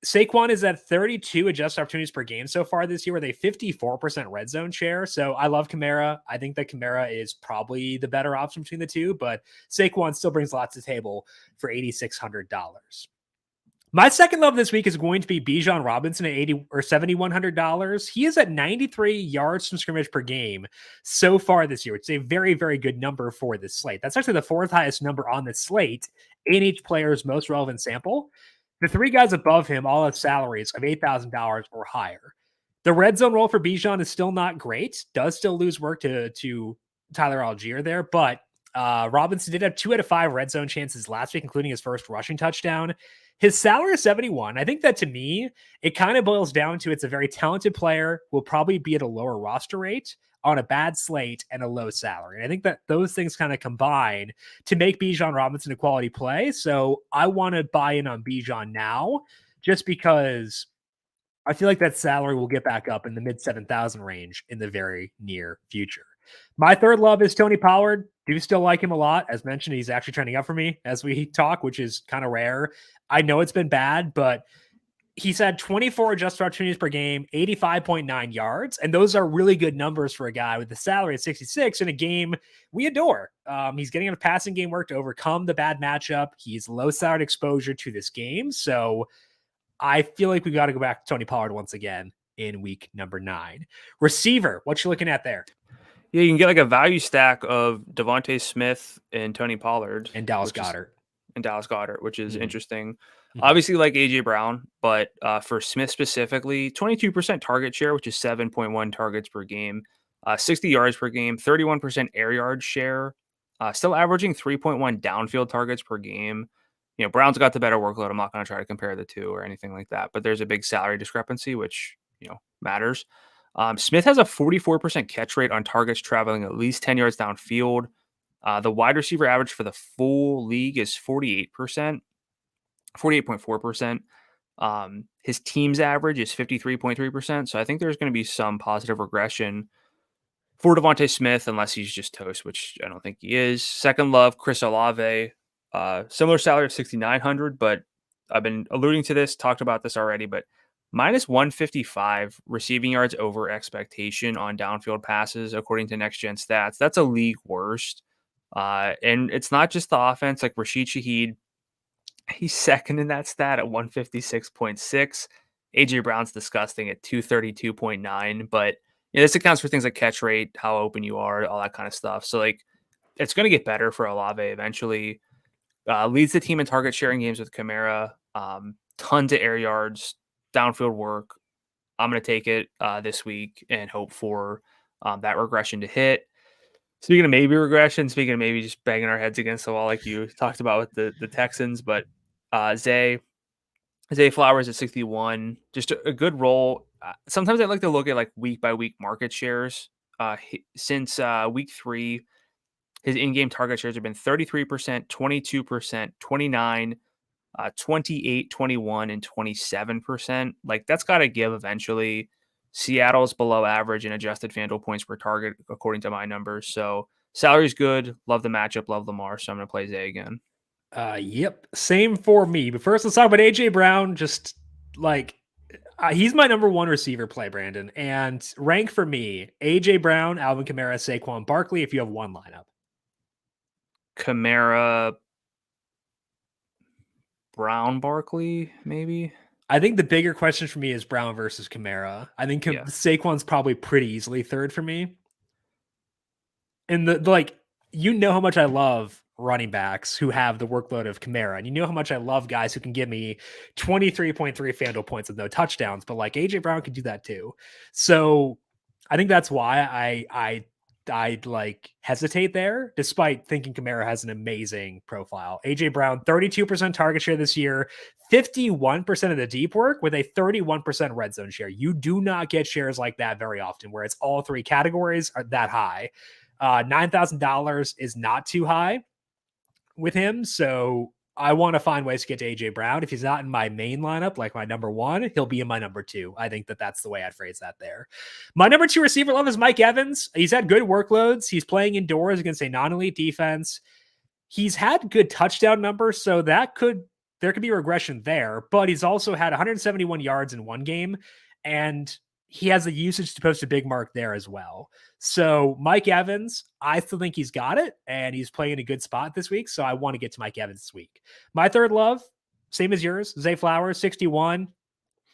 Saquon is at 32 adjusted opportunities per game so far this year with a 54% red zone share. So I love Kamara. I think that Kamara is probably the better option between the two, but Saquon still brings lots to the table for $8,600. My second love this week is going to be Bijan Robinson at $80 or $7,100. He is at 93 yards from scrimmage per game so far this year. It's a very, very good number for this slate. That's actually the fourth highest number on the slate in each player's most relevant sample. The three guys above him all have salaries of $8,000 or higher. The red zone role for Bijan is still not great. Does still lose work to Tyler Algier there, but Robinson did have 2 out of 5 red zone chances last week, including his first rushing touchdown. His salary is 71. I think that to me, it kind of boils down to it's a very talented player, will probably be at a lower roster rate on a bad slate and a low salary. And I think that those things kind of combine to make Bijan Robinson a quality play. So I want to buy in on Bijan now just because I feel like that salary will get back up in the mid 7,000 range in the very near future. My third love is Tony Pollard. Do still like him a lot. As mentioned, he's actually trending up for me as we talk, which is kind of rare. I know it's been bad, but he's had 24 adjusted opportunities per game, 85.9 yards. And those are really good numbers for a guy with the salary at 66 in a game we adore. He's getting a passing game work to overcome the bad matchup. He's low salary exposure to this game. So I feel like we got to go back to Tony Pollard once again in week number 9. Receiver, what you looking at there? Yeah, you can get like a value stack of Devontae Smith and Tony Pollard. And Dallas Goedert. Which is interesting. Obviously like AJ Brown, but for Smith specifically, 22% target share, which is 7.1 targets per game, 60 yards per game, 31% air yard share, still averaging 3.1 downfield targets per game. You know, Brown's got the better workload. I'm not going to try to compare the two or anything like that, but there's a big salary discrepancy, which, matters. Smith has a 44% catch rate on targets traveling at least 10 yards downfield. The wide receiver average for the full league is 48.4%. His team's average is 53.3%. So I think there's going to be some positive regression for Devontae Smith, unless he's just toast, which I don't think he is. Second love, Chris Olave, similar salary of $6,900, but I've been alluding to this, talked about this already, but minus 155 receiving yards over expectation on downfield passes, according to Next Gen Stats. That's a league worst. And it's not just the offense, like Rashid Shaheed, he's second in that stat at 156.6. AJ Brown's disgusting at 232.9, but this accounts for things like catch rate, how open you are, all that kind of stuff. So like, it's going to get better for Olave eventually. Leads the team in target sharing games with Kamara, tons of air yards, downfield work. I'm going to take it this week and hope for that regression to hit. Speaking of maybe regression, speaking of maybe just banging our heads against the wall like you talked about with the Texans, but Zay Flowers at 61, just a good roll. Sometimes I like to look at like week by week market shares. Since week 3, his in-game target shares have been 33%, 22%, 29%, 28%, 21%, and 27%. Like that's got to give eventually. Seattle's below average in adjusted FanDuel points per target, according to my numbers. So salary's good. Love the matchup. Love Lamar. So I'm going to play Zay again. Yep. Same for me. But first, let's talk about AJ Brown. Just like he's my number 1 receiver play, Brandon. And rank for me, AJ Brown, Alvin Kamara, Saquon Barkley, if you have one lineup. Kamara, Brown, Barkley, maybe. I think the bigger question for me is Brown versus Kamara. I think Saquon's probably pretty easily third for me. And how much I love running backs who have the workload of Kamara. And you know how much I love guys who can give me 23.3 FanDuel points with no touchdowns, but like AJ Brown can do that too. So I think that's why I like hesitate there, despite thinking Kamara has an amazing profile. AJ Brown, 32% target share this year, 51% of the deep work with a 31% red zone share. You do not get shares like that very often, where it's all 3 categories are that high. $9,000 is not too high with him. So I want to find ways to get to AJ Brown. If he's not in my main lineup, like my number 1, he'll be in my number 2. I think that's the way I'd phrase that there. My number 2 receiver love is Mike Evans. He's had good workloads. He's playing indoors against a non-elite defense. He's had good touchdown numbers, so there could be regression there, but he's also had 171 yards in one game, and he has the usage to post a big mark there as well. So Mike Evans, I still think he's got it, and he's playing in a good spot this week, so I want to get to Mike Evans this week. My third love, same as yours, Zay Flowers, 61.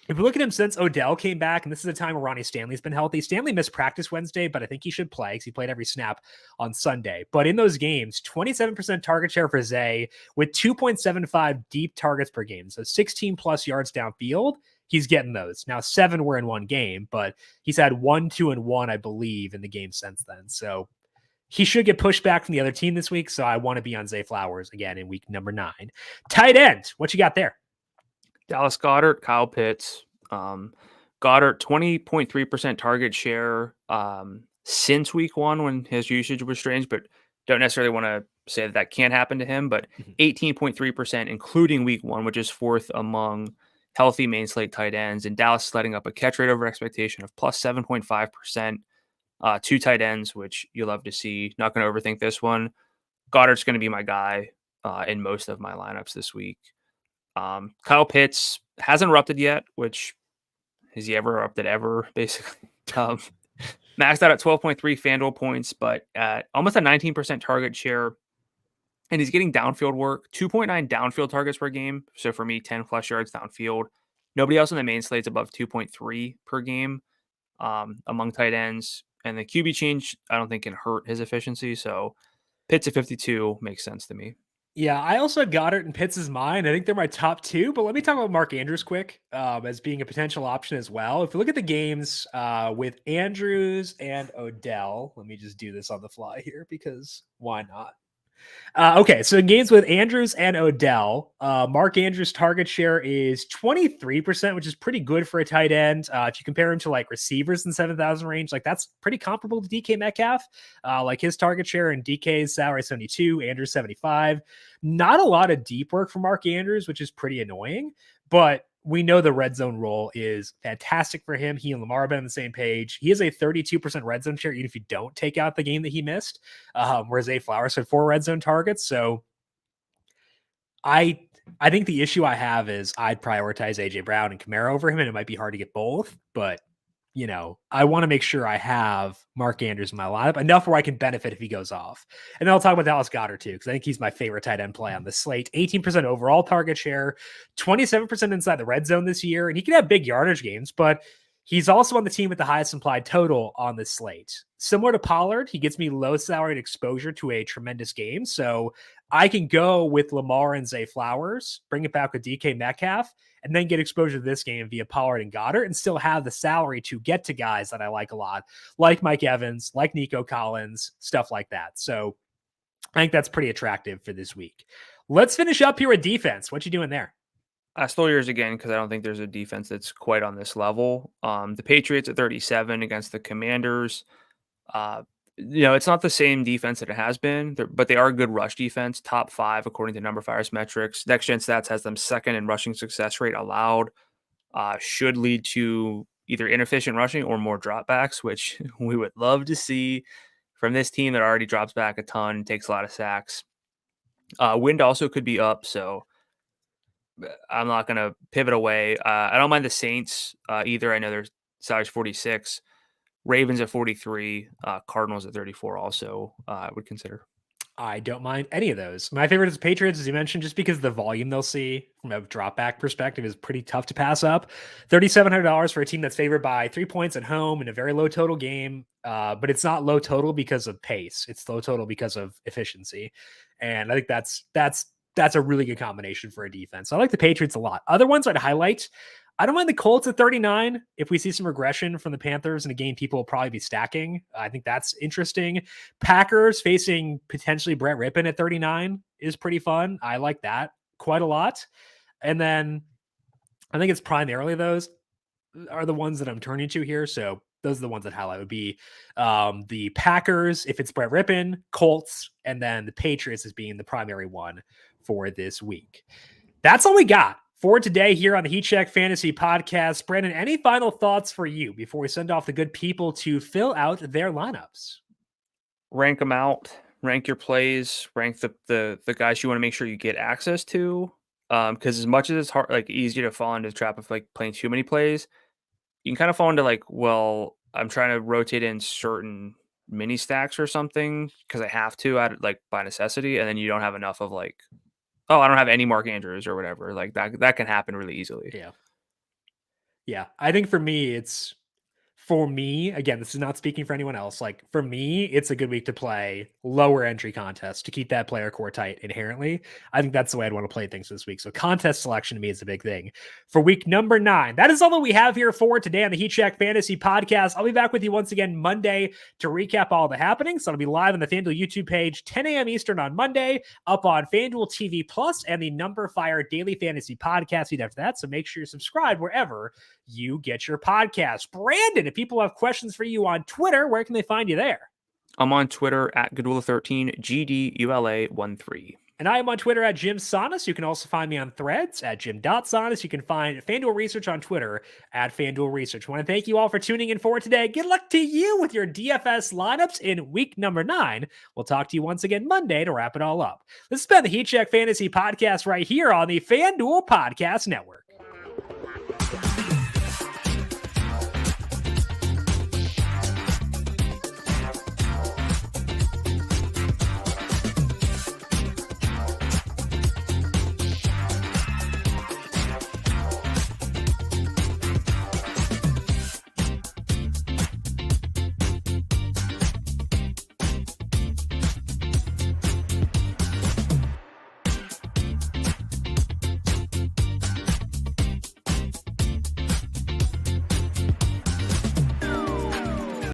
If we look at him since Odell came back, and this is a time where Ronnie Stanley's been healthy. Stanley missed practice Wednesday, but I think he should play because he played every snap on Sunday. But in those games, 27% target share for Zay with 2.75 deep targets per game. So 16 plus yards downfield. He's getting those. Now 7 were in one game, but he's had 1, 2, and 1, I believe, in the game since then. So he should get pushed back from the other team this week. So I want to be on Zay Flowers again in week number 9. Tight end, what you got there? Dallas Goedert, Kyle Pitts. Goddard, 20.3% target share since week 1 when his usage was strange, but don't necessarily want to say that can't happen to him, but 18.3%, including week 1, which is 4th among healthy main slate tight ends. And Dallas is letting up a catch rate over expectation of plus 7.5%. 2 tight ends, which you love to see. Not going to overthink this one. Goddard's going to be my guy in most of my lineups this week. Kyle Pitts hasn't erupted yet, which has he ever erupted ever, basically. Maxed out at 12.3 FanDuel points, but at almost a 19% target share. And he's getting downfield work, 2.9 downfield targets per game. So for me, 10 plus yards downfield. Nobody else in the main slate's above 2.3 per game among tight ends. And the QB change, I don't think can hurt his efficiency. So Pitts at 52 makes sense to me. Yeah, I also had Goddard and Pitts as mine. I think they're my top 2, but let me talk about Mark Andrews quick as being a potential option as well. If you look at the games with Andrews and Odell, let me just do this on the fly here because why not? Okay, so in games with Andrews and Odell, Mark Andrews' target share is 23%, which is pretty good for a tight end. If you compare him to like receivers in 7,000 range, like that's pretty comparable to DK Metcalf. Like his target share and DK's salary 72, Andrews 75. Not a lot of deep work for Mark Andrews, which is pretty annoying, but we know the red zone role is fantastic for him. He and Lamar have been on the same page. He has a 32% red zone share, even if you don't take out the game that he missed, whereas Zay Flowers had 4 red zone targets. So I think the issue I have is I'd prioritize AJ Brown and Kamara over him, and it might be hard to get both, but you know, I want to make sure I have Mark Andrews in my lineup enough where I can benefit if he goes off. And then I'll talk about Dallas Goedert too, because I think he's my favorite tight end play on the slate. 18% overall target share, 27% inside the red zone this year. And he can have big yardage games, but he's also on the team with the highest implied total on this slate. Similar to Pollard, he gets me low salaried exposure to a tremendous game. So I can go with Lamar and Zay Flowers, bring it back with DK Metcalf, and then get exposure to this game via Pollard and Goddard and still have the salary to get to guys that I like a lot, like Mike Evans, like Nico Collins, stuff like that. So I think that's pretty attractive for this week. Let's finish up here with defense. What you doing there? I stole yours again because I don't think there's a defense that's quite on this level. The Patriots at 37 against the Commanders. It's not the same defense that it has been, but they are a good rush defense, top 5 according to numberFire's metrics. Next Gen Stats has them second in rushing success rate allowed. Should lead to either inefficient rushing or more dropbacks, which we would love to see from this team that already drops back a ton, takes a lot of sacks. Wind also could be up, so I'm not going to pivot away. I don't mind the Saints either. I know their salary's 46. Ravens at 43, Cardinals at 34 also I would consider. I don't mind any of those. My favorite is Patriots, as you mentioned, just because the volume they'll see from a drop back perspective is pretty tough to pass up. $3,700 for a team that's favored by 3 points at home in a very low total game. But it's not low total because of pace. It's low total because of efficiency. And I think that's a really good combination for a defense. I like the Patriots a lot. Other ones I'd highlight, I don't mind the Colts at 39. If we see some regression from the Panthers in a game people will probably be stacking, I think that's interesting. Packers facing potentially Brett Rippon at 39 is pretty fun. I like that quite a lot. And then I think it's primarily those are the ones that I'm turning to here. So those are the ones that highlight would be the Packers, if it's Brett Rippon, Colts, and then the Patriots as being the primary one for this week. That's all we got for today here on the Heat Check Fantasy Podcast. Brandon, any final thoughts for you before we send off the good people to fill out their lineups? Rank them out, rank your plays, rank the guys you want to make sure you get access to. Because as much as it's hard, like easy to fall into the trap of like playing too many plays, you can kind of fall into like, well, I'm trying to rotate in certain mini stacks or something because I have to, like by necessity, and then you don't have enough of like, oh, I don't have any Mark Andrews or whatever. Like that can happen really easily. Yeah. I think for me, again, this is not speaking for anyone else. Like for me, it's a good week to play lower entry contests to keep that player core tight inherently. I think that's the way I'd want to play things this week. So contest selection to me is a big thing for week number 9. That is all that we have here for today on the Heat Check Fantasy Podcast. I'll be back with you once again Monday to recap all the happenings. So it'll be live on the FanDuel YouTube page, 10 a.m. Eastern on Monday, up on FanDuel TV Plus and the numberFire Daily Fantasy Podcast feed after that. So make sure you're subscribed wherever you get your podcast. Brandon, if people have questions for you on Twitter, where can they find you there? I'm on Twitter at Gdula13, GDULA13. And I am on Twitter at Jim Sonis. You can also find me on Threads at Jim.Sonis. You can find FanDuel Research on Twitter at FanDuel Research. I want to thank you all for tuning in for today. Good luck to you with your DFS lineups in week number 9. We'll talk to you once again Monday to wrap it all up. This has been the Heat Check Fantasy Podcast right here on the FanDuel Podcast Network.